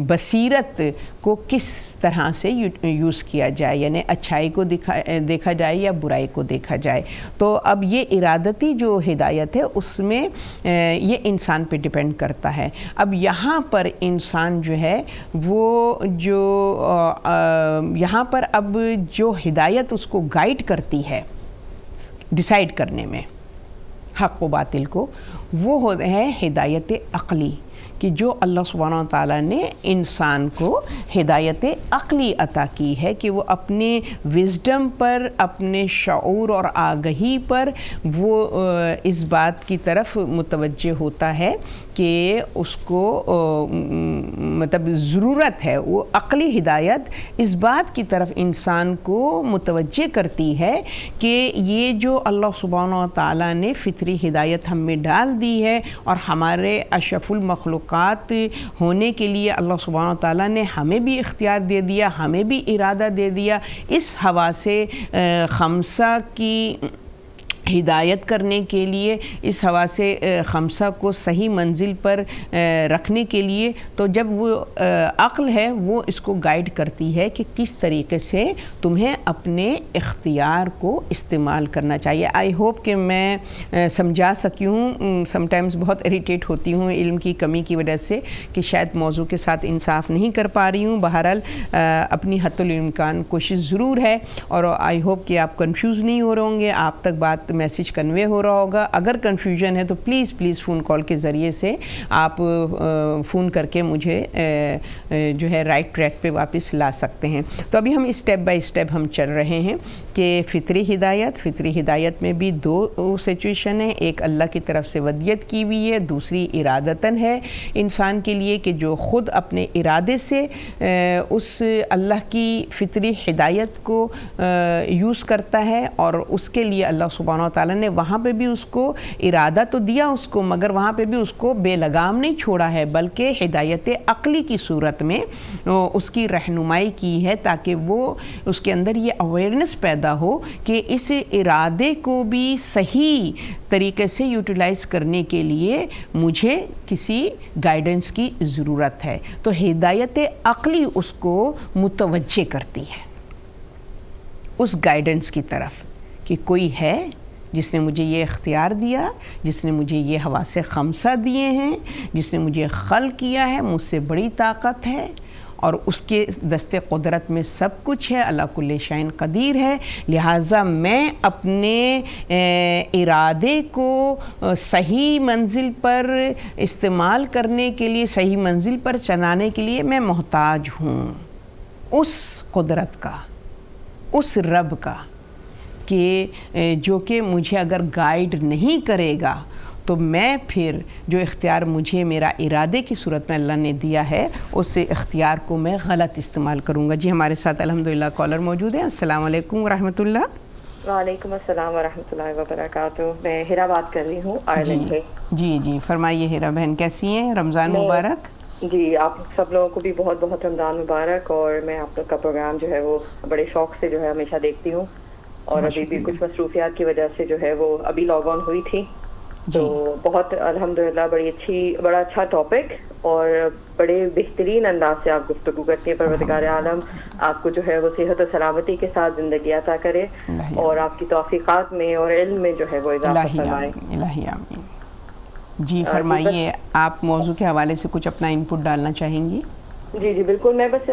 بصیرت کو کس طرح سے یوز کیا جائے، یعنی اچھائی کو دیکھا جائے یا برائی کو دیکھا جائے۔ تو اب یہ ارادتی جو ہدایت ہے اس میں یہ انسان پہ ڈیپینڈ کرتا ہے۔ اب یہاں پر انسان جو ہے وہ جو یہاں پر اب جو ہدایت اس کو گائیڈ کرتی ہے ڈیسائیڈ کرنے میں حق و باطل کو، وہ ہے ہدایت عقلی، کہ جو اللہ سبحانہ و تعالیٰ نے انسان کو ہدایت عقلی عطا کی ہے کہ وہ اپنے وزڈم پر، اپنے شعور اور آگہی پر وہ اس بات کی طرف متوجہ ہوتا ہے کہ اس کو مطلب ضرورت ہے، وہ عقلی ہدایت اس بات کی طرف انسان کو متوجہ کرتی ہے کہ یہ جو اللہ سبحانہ و تعالیٰ نے فطری ہدایت ہم میں ڈال دی ہے اور ہمارے اشرف المخلوقات ہونے کے لیے اللہ سبحانہ و تعالیٰ نے ہمیں بھی اختیار دے دیا، ہمیں بھی ارادہ دے دیا، اس حواس خمسہ کی ہدایت کرنے کے لیے، اس حواس خمسہ کو صحیح منزل پر رکھنے کے لیے، تو جب وہ عقل ہے وہ اس کو گائیڈ کرتی ہے کہ کس طریقے سے تمہیں اپنے اختیار کو استعمال کرنا چاہیے۔ آئی ہوپ کہ میں سمجھا سکی ہوں۔ سم ٹائمز بہت اریٹیٹ ہوتی ہوں علم کی کمی کی وجہ سے کہ شاید موضوع کے ساتھ انصاف نہیں کر پا رہی ہوں۔ بہرحال اپنی حد الامکان کوشش ضرور ہے، اور آئی ہوپ کہ آپ کنفیوز نہیں ہو رہے ہوں گے، آپ تک بات میسیج کنوے ہو رہا ہوگا۔ اگر کنفیوژن ہے تو پلیز فون کال کے ذریعے سے آپ فون کر کے مجھے جو ہے رائٹ ٹریک پہ واپس لا سکتے ہیں۔ تو ابھی ہم اسٹیپ بائی اسٹیپ ہم چل رہے ہیں کہ فطری ہدایت میں بھی دو سچویشن ہے، ایک اللہ کی طرف سے ودیت کی ہوئی ہے، دوسری ارادتاً ہے انسان کے لیے کہ جو خود اپنے ارادے سے اس اللہ کی فطری ہدایت کو یوز کرتا ہے، اور اس کے لیے اللہ سبحانہ سبحانہ و تعالیٰ نے وہاں پہ بھی اس کو ارادہ تو دیا اس کو، مگر وہاں پہ بھی اس کو بے لگام نہیں چھوڑا ہے، بلکہ ہدایت عقلی کی صورت میں اس کی رہنمائی کی ہے، تاکہ وہ اس کے اندر یہ اویئرنس پیدا ہو کہ اس ارادے کو بھی صحیح طریقے سے یوٹیلائز کرنے کے لیے مجھے کسی گائیڈنس کی ضرورت ہے۔ تو ہدایت عقلی اس کو متوجہ کرتی ہے اس گائیڈنس کی طرف کہ کوئی ہے جس نے مجھے یہ اختیار دیا، جس نے مجھے یہ حواس خمسہ دیے ہیں، جس نے مجھے خلق کیا ہے، مجھ سے بڑی طاقت ہے اور اس کے دست قدرت میں سب کچھ ہے، اللہ کل شیء قدیر ہے، لہٰذا میں اپنے ارادے کو صحیح منزل پر استعمال کرنے کے لیے، صحیح منزل پر چلانے کے لیے میں محتاج ہوں اس قدرت کا، اس رب کا، کہ جو کہ مجھے اگر گائیڈ نہیں کرے گا تو میں پھر جو اختیار مجھے میرا ارادے کی صورت میں اللہ نے دیا ہے اس اختیار کو میں غلط استعمال کروں گا۔ جی ہمارے ساتھ الحمدللہ کالر موجود ہیں۔ السلام علیکم ورحمۃ اللہ۔ وعلیکم السلام ورحمۃ اللہ وبرکاتہ۔ میں ہیرا بات کر رہی ہوں آئرلینڈ سے۔ جی فرمائیے ہیرا بہن، کیسی ہیں؟ رمضان مبارک۔ جی آپ سب لوگوں کو بھی بہت بہت رمضان مبارک، اور میں آپ لوگ کا پروگرام جو ہے وہ بڑے شوق سے جو ہے ہمیشہ دیکھتی ہوں، اور ابھی بھی کچھ مصروفیات کی وجہ سے جو ہے وہ ابھی لاگ آن ہوئی تھی، تو بہت الحمدللہ بڑا اچھا ٹاپک اور بڑے بہترین انداز سے آپ گفتگو کرتی ہیں۔ پروردگار عالم آپ کو جو ہے وہ صحت و سلامتی کے ساتھ زندگی عطا کرے اور آپ کی توفیقات میں اور علم میں جو ہے وہ اضافہ فرمائے۔ الہی آمین۔ جی فرمائیے، آپ موضوع کے حوالے سے کچھ اپنا ان پٹ ڈالنا چاہیں گی؟ جی بالکل، میں بس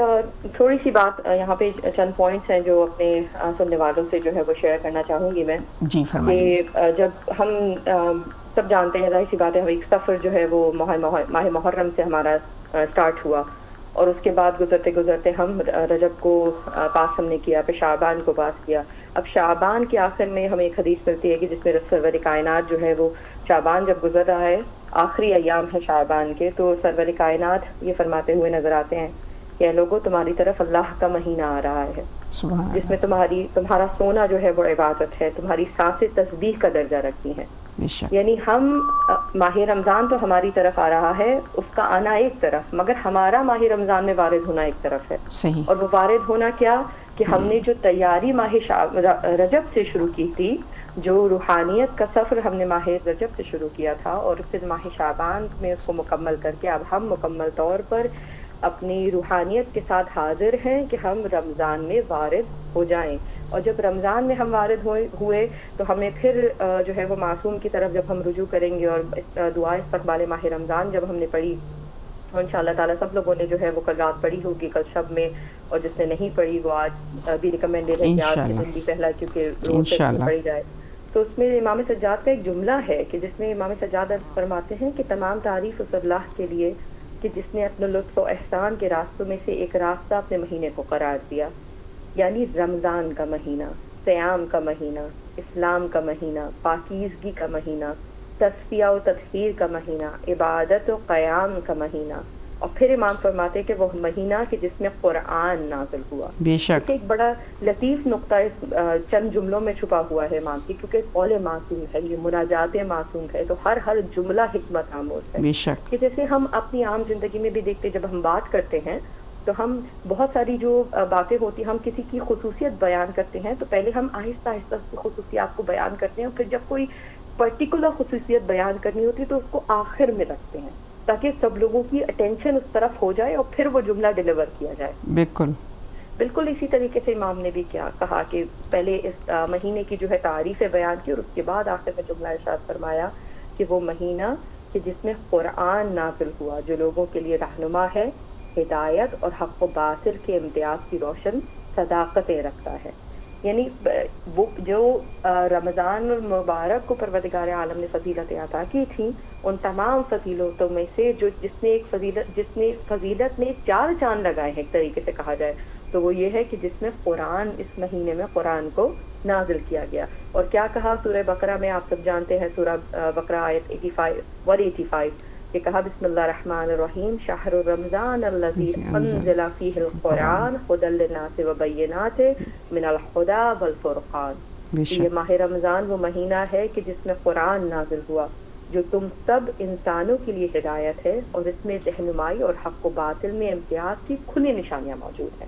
تھوڑی سی بات یہاں پہ چند پوائنٹس ہیں جو اپنے سننے والوں سے جو ہے وہ شیئر کرنا چاہوں گی میں۔ جی فرمائیے۔ کہ جب ہم سب جانتے ہیں، ظاہر سی بات ہے، ایک سفر جو ہے وہ ماہ محرم سے ہمارا سٹارٹ ہوا، اور اس کے بعد گزرتے گزرتے ہم رجب کو پاس ہم نے کیا، پھر شعبان کو پاس کیا۔ اب شعبان کے آخر میں ہمیں ایک حدیث ملتی ہے کہ جس میں سرور کائنات جو ہے وہ شعبان جب گزر رہا ہے، آخری ایام ہے شعبان کے، تو سرور کائنات یہ فرماتے ہوئے نظر آتے ہیں کہ لوگوں تمہاری طرف اللہ کا مہینہ آ رہا ہے، جس میں تمہارا سونا جو ہے وہ عبادت ہے، تمہاری سانسیں تسبیح کا درجہ رکھتی ہیں۔ یعنی ہم ماہ رمضان تو ہماری طرف آ رہا ہے، اس کا آنا ایک طرف، مگر ہمارا ماہ رمضان میں وارد ہونا ایک طرف ہے۔ اور وہ وارد ہونا کیا کہ ہم نے جو تیاری ماہ رجب سے شروع کی تھی، جو روحانیت کا سفر ہم نے ماہ رجب سے شروع کیا تھا، اور پھر ماہ شعبان میں اس کو مکمل کر کے اب ہم مکمل طور پر اپنی روحانیت کے ساتھ حاضر ہیں کہ ہم رمضان میں وارد ہو جائیں۔ اور جب رمضان میں ہم وارد ہوئے تو ہمیں پھر جو ہے وہ معصوم کی طرف جب ہم رجوع کریں گے، اور دعا استقبال ماہ رمضان جب ہم نے پڑھی، اور انشاءاللہ تعالیٰ سب لوگوں نے جو ہے وہ کل رات پڑھی ہوگی، کل شب میں، اور جس نے نہیں پڑھی وہ آج بھی ریکمینڈیڈ ہے کہ آج کے دن بھی پہلا، کیونکہ روز سے پڑھی جائے۔ تو اس میں امام سجاد کا ایک جملہ ہے کہ جس میں امام سجاد فرماتے ہیں کہ تمام تعریف اس اللہ کے لیے کہ جس نے اپنے لطف و احسان کے راستوں میں سے ایک راستہ اپنے مہینے کو قرار دیا، یعنی رمضان کا مہینہ، صیام کا مہینہ، اسلام کا مہینہ، پاکیزگی کا مہینہ، تصفیہ و تطہیر کا مہینہ، عبادت و قیام کا مہینہ، اور پھر امام فرماتے کہ وہ مہینہ کہ جس میں قرآن نازل ہوا۔ بے شک ایک بڑا لطیف نقطہ اس چند جملوں میں چھپا ہوا ہے امام کی، کیونکہ قول معصوم ہے، یہ مناجات معصوم ہے، تو ہر جملہ حکمت آموز ہے۔ بے شک کہ جیسے ہم اپنی عام زندگی میں بھی دیکھتے، جب ہم بات کرتے ہیں تو ہم بہت ساری جو باتیں ہوتی ہیں، ہم کسی کی خصوصیت بیان کرتے ہیں تو پہلے ہم آہستہ آہستہ اس کی خصوصیات کو بیان کرتے ہیں، پھر جب کوئی پرٹیکولر خصوصیت بیان کرنی ہوتی ہے تو اس کو آخر میں رکھتے ہیں تاکہ سب لوگوں کی اٹینشن اس طرف ہو جائے اور پھر وہ جملہ ڈیلیور کیا جائے۔ بالکل اسی طریقے سے امام نے بھی کہا کہ پہلے اس مہینے کی جو ہے تعریف بیان کی، اور اس کے بعد آخر میں جملہ ارشاد فرمایا کہ وہ مہینہ کہ جس میں قرآن نازل ہوا، جو لوگوں کے لیے رہنما ہے، ہدایت اور حق و باطل کے امتیاز کی روشن صداقتیں رکھتا ہے۔ یعنی وہ جو رمضان المبارک کو پروردگار عالم نے فضیلتیں عطا کی تھیں، ان تمام فضیلتوں میں سے جس نے فضیلت نے 4 چاند لگائے ہیں ایک طریقے سے کہا جائے تو وہ یہ ہے کہ جس میں قرآن، اس مہینے میں قرآن کو نازل کیا گیا۔ اور کیا کہا سورہ بقرہ میں، آپ سب جانتے ہیں سورہ بقرہ آیت 185 کہ کہا بسم اللہ الرحمن الرحیم شہر رمضان الذی انزل فیہ القرآن ھدی للناس وبینات من الہدی والفرقان۔ یہ ماہ رمضان وہ مہینہ ہے کہ جس میں قرآن نازل ہوا جو تم سب انسانوں کے لیے ہدایت ہے، اور اس میں رہنمائی اور حق و باطل میں امتیاز کی کھلی نشانیاں موجود ہیں.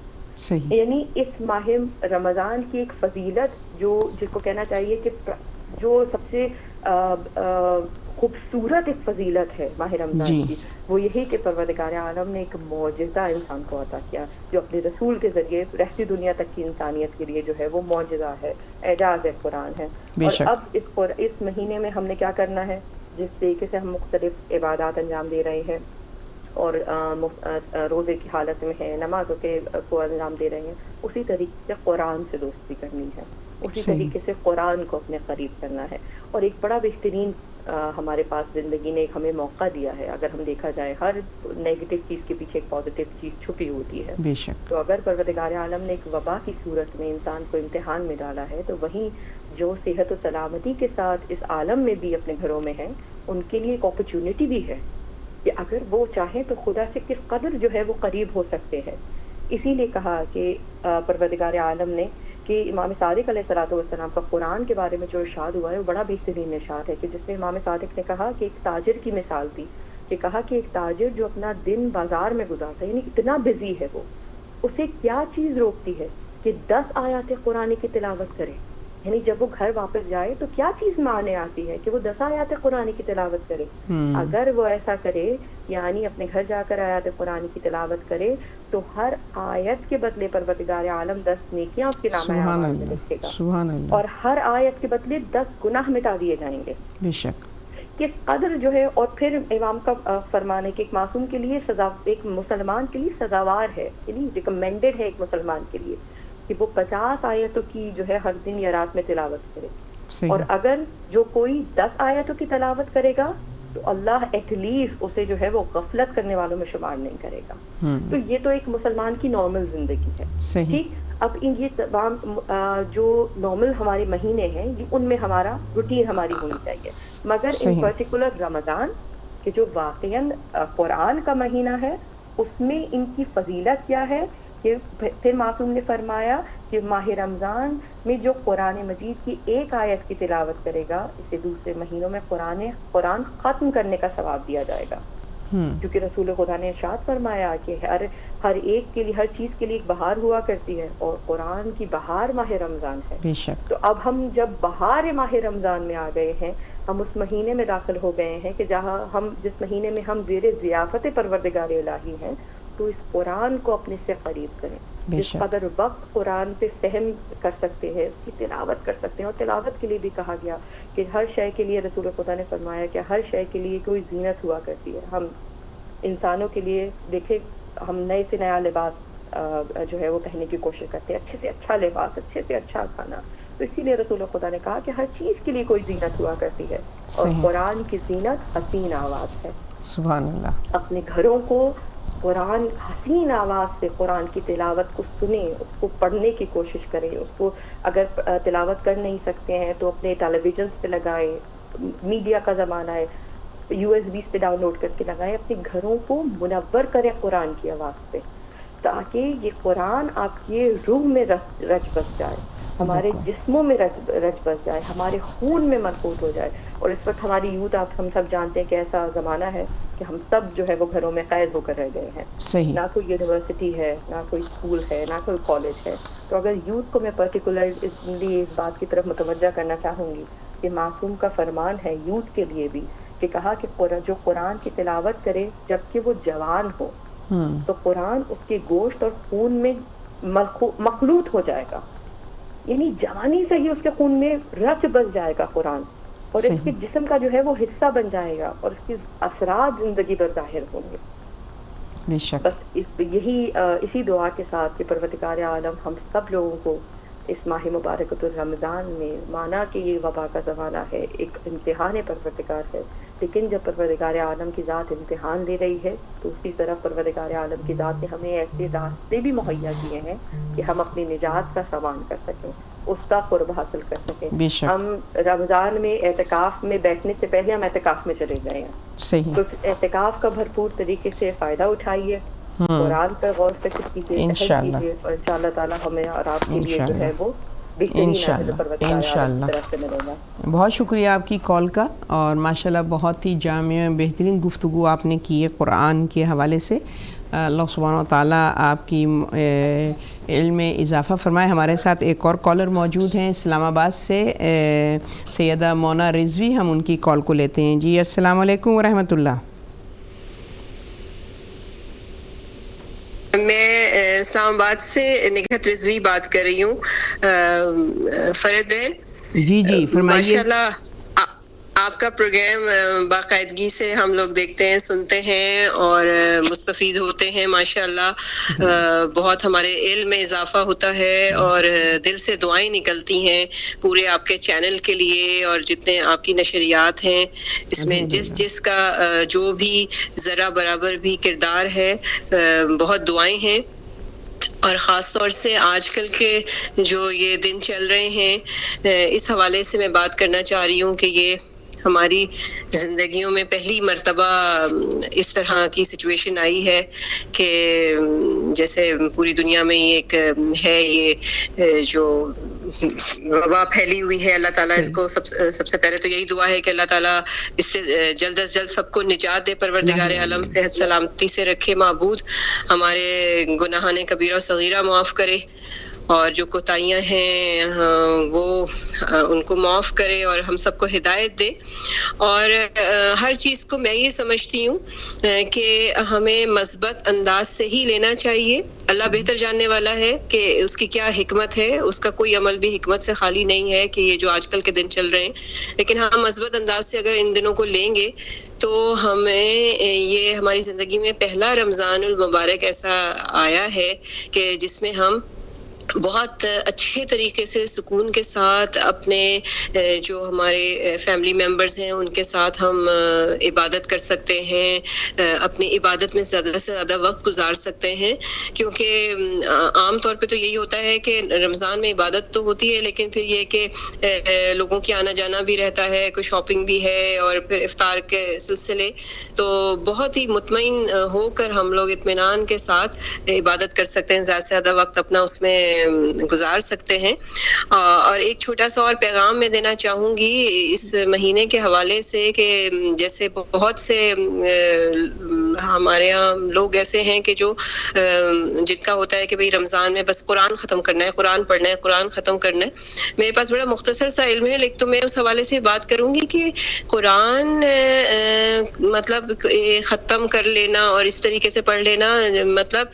یعنی اس ماہ رمضان کی ایک فضیلت جس کو کہنا چاہیے کہ جو سب سے خوبصورت ایک فضیلت ہے ماہ رمضان کی، وہ یہی کہ پروردگار عالم نے ایک معجزہ انسان کو عطا کیا جو اپنے رسول کے ذریعے رہتی دنیا تک کی انسانیت کے لیے جو ہے وہ معجزہ ہے، اعجاز ہے، قرآن ہے. اور اب اس مہینے میں ہم نے کیا کرنا ہے، جس طریقے سے ہم مختلف عبادات انجام دے رہے ہیں اور روزے کی حالت میں ہیں، نمازوں کو انجام دے رہے ہیں، اسی طریقے سے قرآن سے دوستی کرنی ہے، اسی طریقے سے قرآن کو اپنے قریب کرنا ہے. اور ایک بڑا بہترین ہمارے پاس زندگی نے ہمیں موقع دیا ہے. اگر ہم دیکھا جائے ہر نیگیٹو چیز کے پیچھے ایک پازیٹیو چیز چھپی ہوتی ہے. تو اگر پروردگار عالم نے ایک وبا کی صورت میں انسان کو امتحان میں ڈالا ہے، تو وہیں جو صحت و سلامتی کے ساتھ اس عالم میں بھی اپنے گھروں میں ہیں، ان کے لیے ایک اپرچونٹی بھی ہے کہ اگر وہ چاہیں تو خدا سے کس قدر جو ہے وہ قریب ہو سکتے ہیں. اسی لیے کہا کہ پروردگار عالم نے کہ امام صادق علیہ الصلوۃ والسلام کا قرآن کے بارے میں جو ارشاد ہوا ہے وہ بڑا بہترین ارشاد ہے، کہ جس میں امام صادق نے کہا کہ ایک تاجر کی مثال دی، کہ کہا کہ ایک تاجر جو اپنا دن بازار میں گزارتا ہے، یعنی اتنا بزی ہے وہ، اسے کیا چیز روکتی ہے کہ 10 آیات قرآن کی تلاوت کرے. یعنی جب وہ گھر واپس جائے تو کیا چیز معنی آتی ہے کہ وہ 10 آیات قرآن کی تلاوت کرے. اگر وہ ایسا کرے، یعنی اپنے گھر جا کر آیات قرآن کی تلاوت کرے، تو ہر آیت کے بدلے پروردگار عالم 10 نیکیاں اس کے نام اعمال میں لکھے گا، اور ہر آیت کے بدلے 10 گناہ مٹا دیے جائیں گے. بے شک کس قدر جو ہے. اور پھر امام کا فرمان ہے کہ ایک معصوم کے لیے سزا، ایک مسلمان کے لیے سزاوار ہے، یعنی ریکمینڈڈ ہے ایک مسلمان کے لیے کہ وہ 50 آیتوں کی جو ہے ہر دن یا رات میں تلاوت کرے. اور اگر جو کوئی 10 آیتوں کی تلاوت کرے گا تو اللہ ایٹ لیسٹ اسے جو ہے وہ غفلت کرنے والوں میں شمار نہیں کرے گا. تو یہ تو ایک مسلمان کی نارمل زندگی ہے. ٹھیک، اب یہ تمام جو نارمل ہمارے مہینے ہیں ان میں ہمارا روٹین ہماری ہونی چاہیے، مگر ان پرٹیکولر رمضان کہ جو واقعاً قرآن کا مہینہ ہے، اس میں ان کی فضیلت کیا ہے کہ پھر معصوم نے فرمایا کہ ماہ رمضان میں جو قرآن مجید کی ایک آیت کی تلاوت کرے گا، اسے دوسرے مہینوں میں قرآن ختم کرنے کا ثواب دیا جائے گا. کیونکہ رسول خدا نے ارشاد فرمایا کہ ہر ایک کے لیے، ہر چیز کے لیے ایک بہار ہوا کرتی ہے، اور قرآن کی بہار ماہ رمضان ہے. بے شک. تو اب ہم جب بہار ماہ رمضان میں آ گئے ہیں، ہم اس مہینے میں داخل ہو گئے ہیں کہ جہاں جس مہینے میں ہم زیر ضیافت پروردگار الہی ہیں، تو اس قرآن کو اپنے سے قریب کریں. جس قدر وقت قرآن پہ فہم کر سکتے ہیں، اس کی تلاوت کر سکتے ہیں. اور تلاوت کے لیے بھی کہا گیا کہ ہر شے کے لیے، رسول خدا نے فرمایا کہ ہر شے کے لیے کوئی زینت ہوا کرتی ہے. ہم انسانوں کے لیے دیکھیں، ہم نئے سے نیا لباس جو ہے وہ پہننے کی کوشش کرتے ہیں، اچھے سے اچھا لباس، اچھے سے اچھا کھانا. تو اسی لیے رسول خدا نے کہا کہ ہر چیز کے لیے کوئی زینت ہوا کرتی ہے، اور قرآن کی زینت حسین آواز ہے. سبحان اللہ. اپنے گھروں کو قرآن حسین آواز سے قرآن کی تلاوت کو سنیں، اس کو پڑھنے کی کوشش کریں. اس کو اگر تلاوت کر نہیں سکتے ہیں تو اپنے ٹیلی ویژنس پہ لگائیں. میڈیا کا زمانہ ہے، USB پہ ڈاؤن لوڈ کر کے لگائیں. اپنے گھروں کو منور کریں قرآن کی آواز سے، تاکہ یہ قرآن آپ کی روح میں رچ بس جائے، ہمارے جسموں میں رچ بس جائے، ہمارے خون میں مربوط ہو جائے. اور اس وقت ہماری یوتھ، ہم سب جانتے ہیں کہ ایسا زمانہ ہے کہ ہم سب جو ہے وہ گھروں میں قید ہو کر رہ گئے ہیں. صحیح. نہ کوئی یونیورسٹی ہے، نہ کوئی اسکول ہے، نہ کوئی کالج ہے. تو اگر یوتھ کو میں پرٹیکولرلی اس بات کی طرف متوجہ کرنا چاہوں گی کہ معصوم کا فرمان ہے یوتھ کے لیے بھی، کہ کہا کہ جو قرآن کی تلاوت کرے جبکہ وہ جوان ہو، تو قرآن اس کے گوشت اور خون میں مخلوط ہو جائے گا. یعنی جوانی سے ہی اس کے خون میں رچ بس جائے گا قرآن، اور اس کے جسم کا جو ہے وہ حصہ بن جائے گا، اور اس کے اثرات زندگی پر ظاہر ہوں گے. بس اسی دعا کے ساتھ کہ پروردگار عالم ہم سب لوگوں کو اس ماہ مبارکۃ الرمضان میں، مانا کہ یہ وبا کا زمانہ ہے، ایک امتحان پروردگار ہے، لیکن جب پروردگار عالم کی ذات امتحان لے رہی ہے تو اسی طرح پروردگار عالم کی ذات نے ہمیں ایسے راستے بھی مہیا کیے ہیں کہ ہم اپنی نجات کا سامان کر سکیں، اس کا قرب حاصل کر سکیں. ہم رمضان میں اعتکاف میں بیٹھنے سے پہلے ہم اعتکاف میں چلے گئے ہیں. تو اعتکاف کا بھرپور طریقے سے فائدہ اٹھائیے، قرآن پر غور فکر کیجیے، اور انشاءاللہ تعالی ہمیں اور آپ کے لیے جو ہے وہ انشاءاللہ. بہت شکریہ آپ کی کال کا، اور ماشاءاللہ بہت ہی جامع بہترین گفتگو آپ نے کی ہے قرآن کے حوالے سے. اللہ سبحانہ و تعالیٰ آپ کی علم میں اضافہ فرمائے. ہمارے ساتھ ایک اور کالر موجود ہیں اسلام آباد سے، سیدہ مونا رضوی. ہم ان کی کال کو لیتے ہیں. جی السلام علیکم ورحمۃ اللہ. میں اسلام آباد سے نگہت رضوی بات کر رہی ہوں. فرید بہن، جی فرمائیے. ماشاءاللہ آپ کا پروگرام باقاعدگی سے ہم لوگ دیکھتے ہیں، سنتے ہیں اور مستفید ہوتے ہیں. ماشاءاللہ بہت ہمارے علم میں اضافہ ہوتا ہے اور دل سے دعائیں نکلتی ہیں پورے آپ کے چینل کے لیے، اور جتنے آپ کی نشریات ہیں اس میں جس کا جو بھی ذرا برابر بھی کردار ہے، بہت دعائیں ہیں. اور خاص طور سے آج کل کے جو یہ دن چل رہے ہیں، اس حوالے سے میں بات کرنا چاہ رہی ہوں کہ یہ ہماری زندگیوں میں پہلی مرتبہ اس طرح کی سچویشن آئی ہے کہ جیسے پوری دنیا میں ایک ہے یہ جو وبا پھیلی ہوئی ہے. اللہ تعالیٰ اس کو سب سے پہلے تو یہی دعا ہے کہ اللہ تعالیٰ اس سے جلد از جلد سب کو نجات دے. پروردگار عالم صحت سلامتی سے رکھے. معبود ہمارے گناہان کبیرہ و صغیرہ معاف کرے، اور جو کوتاہیاں ہیں وہ ان کو معاف کرے، اور ہم سب کو ہدایت دے. اور ہر چیز کو میں یہ سمجھتی ہوں کہ ہمیں مثبت انداز سے ہی لینا چاہیے. اللہ بہتر جاننے والا ہے کہ اس کی کیا حکمت ہے. اس کا کوئی عمل بھی حکمت سے خالی نہیں ہے کہ یہ جو آج کل کے دن چل رہے ہیں. لیکن ہم مثبت انداز سے اگر ان دنوں کو لیں گے تو ہمیں یہ ہماری زندگی میں پہلا رمضان المبارک ایسا آیا ہے کہ جس میں ہم بہت اچھے طریقے سے سکون کے ساتھ اپنے جو ہمارے فیملی ممبرز ہیں ان کے ساتھ ہم عبادت کر سکتے ہیں، اپنی عبادت میں زیادہ سے زیادہ وقت گزار سکتے ہیں. کیونکہ عام طور پہ تو یہی ہوتا ہے کہ رمضان میں عبادت تو ہوتی ہے، لیکن پھر یہ کہ لوگوں کی آنا جانا بھی رہتا ہے، کوئی شاپنگ بھی ہے، اور پھر افطار کے سلسلے. تو بہت ہی مطمئن ہو کر ہم لوگ اطمینان کے ساتھ عبادت کر سکتے ہیں، زیادہ سے زیادہ وقت اپنا اس میں گزار سکتے ہیں. اور ایک چھوٹا سا اور پیغام میں دینا چاہوں گی اس مہینے کے حوالے سے کہ جیسے بہت سے ہمارے یہاں لوگ ایسے ہیں کہ جو جن کا ہوتا ہے کہ بھئی رمضان میں بس قرآن ختم کرنا ہے، قرآن پڑھنا ہے، قرآن ختم کرنا ہے. میرے پاس بڑا مختصر سا علم ہے، لیکن تو میں اس حوالے سے بات کروں گی کہ قرآن مطلب ختم کر لینا اور اس طریقے سے پڑھ لینا، مطلب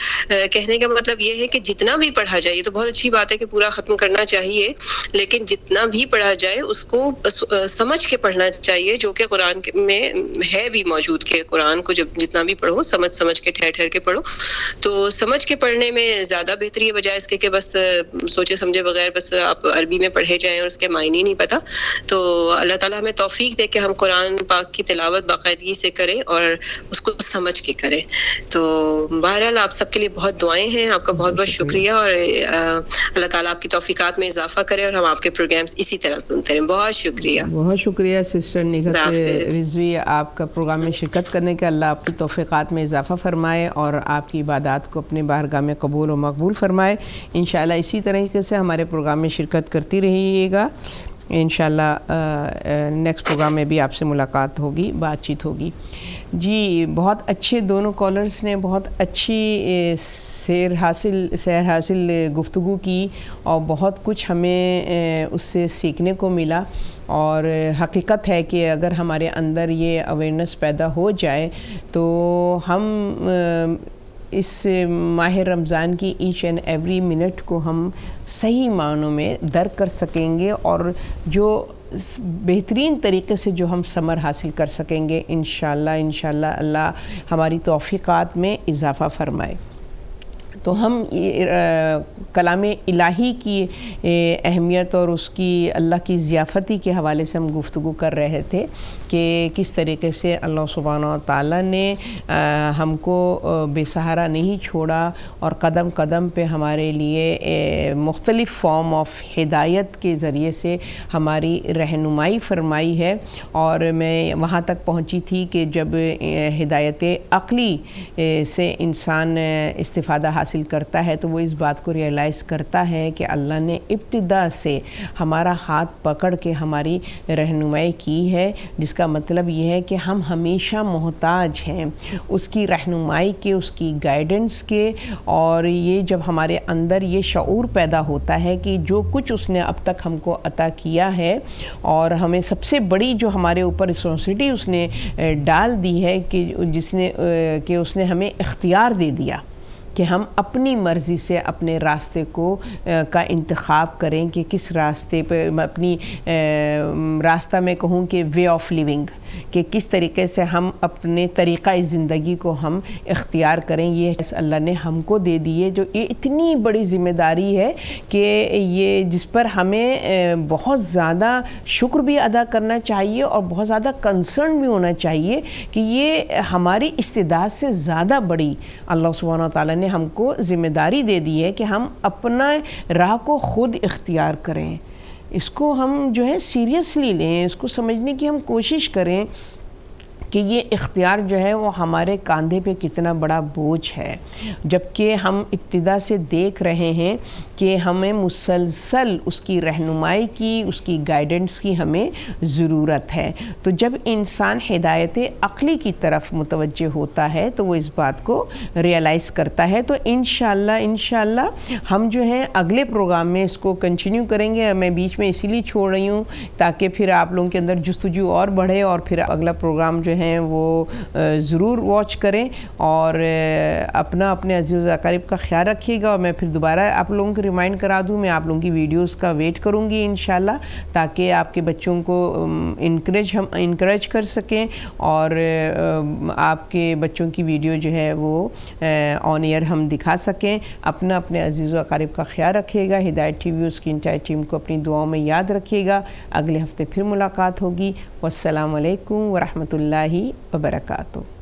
کہنے کا مطلب یہ ہے کہ جتنا بھی پڑھا جائے، تو بہت اچھی بات ہے کہ پورا ختم کرنا چاہیے، لیکن جتنا بھی پڑھا جائے اس کو سمجھ کے پڑھنا چاہیے، جو کہ قرآن میں ہے بھی موجود کہ قرآن کو جب جتنا بھی پڑھو سمجھ کے ٹھہر کے پڑھو. تو سمجھ کے پڑھنے میں زیادہ بہتری ہے، بجائے اس کے کہ بس سوچے سمجھے بغیر بس آپ عربی میں پڑھے جائیں اور اس کے معنی نہیں پتہ. تو اللہ تعالیٰ ہمیں توفیق دے کہ ہم قرآن پاک کی تلاوت باقاعدگی سے کریں اور اس کو سمجھ کے کریں. تو بہرحال آپ سب کے لیے بہت دعائیں ہیں. آپ کا بہت بہت شکریہ، اور اللہ تعالیٰ آپ کی توفیقات میں اضافہ کرے اور ہم آپ کے پروگرامز اسی طرح سنتے رہیں. بہت شکریہ. بہت شکریہ سسٹر نگہت رضوی، آپ کا پروگرام میں شرکت کرنے کے. اللہ آپ کی توفیقات میں اضافہ فرمائے اور آپ کی عبادات کو اپنے بارگاہ میں قبول و مقبول فرمائے. انشاءاللہ اسی طریقے سے ہمارے پروگرام میں شرکت کرتی رہیے گا. انشاءاللہ نیکسٹ پروگرام میں بھی آپ سے ملاقات ہوگی، بات چیت ہوگی. جی بہت اچھے دونوں کالرز نے بہت اچھی سیر حاصل گفتگو کی، اور بہت کچھ ہمیں اس سے سیکھنے کو ملا. اور حقیقت ہے کہ اگر ہمارے اندر یہ اویئرنیس پیدا ہو جائے تو ہم اس ماہ رمضان کی ایچ اینڈ ایوری منٹ کو ہم صحیح معنوں میں درک کر سکیں گے، اور جو بہترین طریقے سے جو ہم ثمر حاصل کر سکیں گے. انشاءاللہ اللہ ہماری توفیقات میں اضافہ فرمائے. تو ہم کلام الہی کی اہمیت اور اس کی اللہ کی ضیافتی کے حوالے سے ہم گفتگو کر رہے تھے کہ کس طریقے سے اللہ سبحانہ و تعالیٰ نے ہم کو بے سہارا نہیں چھوڑا، اور قدم قدم پہ ہمارے لیے مختلف فارم آف ہدایت کے ذریعے سے ہماری رہنمائی فرمائی ہے. اور میں وہاں تک پہنچی تھی کہ جب ہدایت عقلی سے انسان استفادہ حاصل حاصل کرتا ہے تو وہ اس بات کو ریئلائز کرتا ہے کہ اللہ نے ابتدا سے ہمارا ہاتھ پکڑ کے ہماری رہنمائی کی ہے، جس کا مطلب یہ ہے کہ ہم ہمیشہ محتاج ہیں اس کی رہنمائی کے، اس کی گائیڈنس کے. اور یہ جب ہمارے اندر یہ شعور پیدا ہوتا ہے کہ جو کچھ اس نے اب تک ہم کو عطا کیا ہے، اور ہمیں سب سے بڑی جو ہمارے اوپر رسپانسبلٹی اس نے ڈال دی ہے کہ اس نے ہمیں اختیار دے دیا کہ ہم اپنی مرضی سے اپنے راستے کا انتخاب کریں کہ کس راستے پہ اپنی راستہ میں کہوں کہ وے آف لیونگ، کہ کس طریقے سے ہم اپنے طریقہ زندگی کو ہم اختیار کریں. یہ اللہ نے ہم کو دے دی ہے، جو یہ اتنی بڑی ذمہ داری ہے کہ یہ جس پر ہمیں بہت زیادہ شکر بھی ادا کرنا چاہیے اور بہت زیادہ کنسرن بھی ہونا چاہیے کہ یہ ہماری استعداد سے زیادہ بڑی اللہ سبحانہ و تعالیٰ نے ہم کو ذمہ داری دے دی ہے کہ ہم اپنا راہ کو خود اختیار کریں. اس کو ہم جو ہے سیریسلی لیں، اس کو سمجھنے کی ہم کوشش کریں کہ یہ اختیار جو ہے وہ ہمارے کاندھے پہ کتنا بڑا بوجھ ہے، جبکہ ہم ابتدا سے دیکھ رہے ہیں کہ ہمیں مسلسل اس کی رہنمائی کی، اس کی گائیڈنس کی ہمیں ضرورت ہے. تو جب انسان ہدایت عقلی کی طرف متوجہ ہوتا ہے تو وہ اس بات کو ریئلائز کرتا ہے. تو انشاءاللہ ہم جو ہیں اگلے پروگرام میں اس کو کنٹینیو کریں گے. میں بیچ میں اسی لیے چھوڑ رہی ہوں تاکہ پھر آپ لوگوں کے اندر جستجو اور بڑھے، اور پھر اگلا پروگرام جو ہیں وہ ضرور واچ کریں، اور اپنے عزیز و اقارب کا خیال رکھیے گا. اور میں پھر دوبارہ آپ لوگوں کو ریمائنڈ کرا دوں، میں آپ لوگوں کی ویڈیوز کا ویٹ کروں گی انشاءاللہ، تاکہ آپ کے بچوں کو انکریج کر سکیں اور آپ کے بچوں کی ویڈیو جو ہے وہ آن ایئر ہم دکھا سکیں. اپنے عزیز و اقارب کا خیال رکھیے گا. ہدایت ٹی وی اس کی انٹائر ٹیم کو اپنی دعاؤں میں یاد رکھیے گا. اگلے ہفتے پھر ملاقات ہوگی. والسلام علیکم ورحمۃ اللہ وبرکاتہ.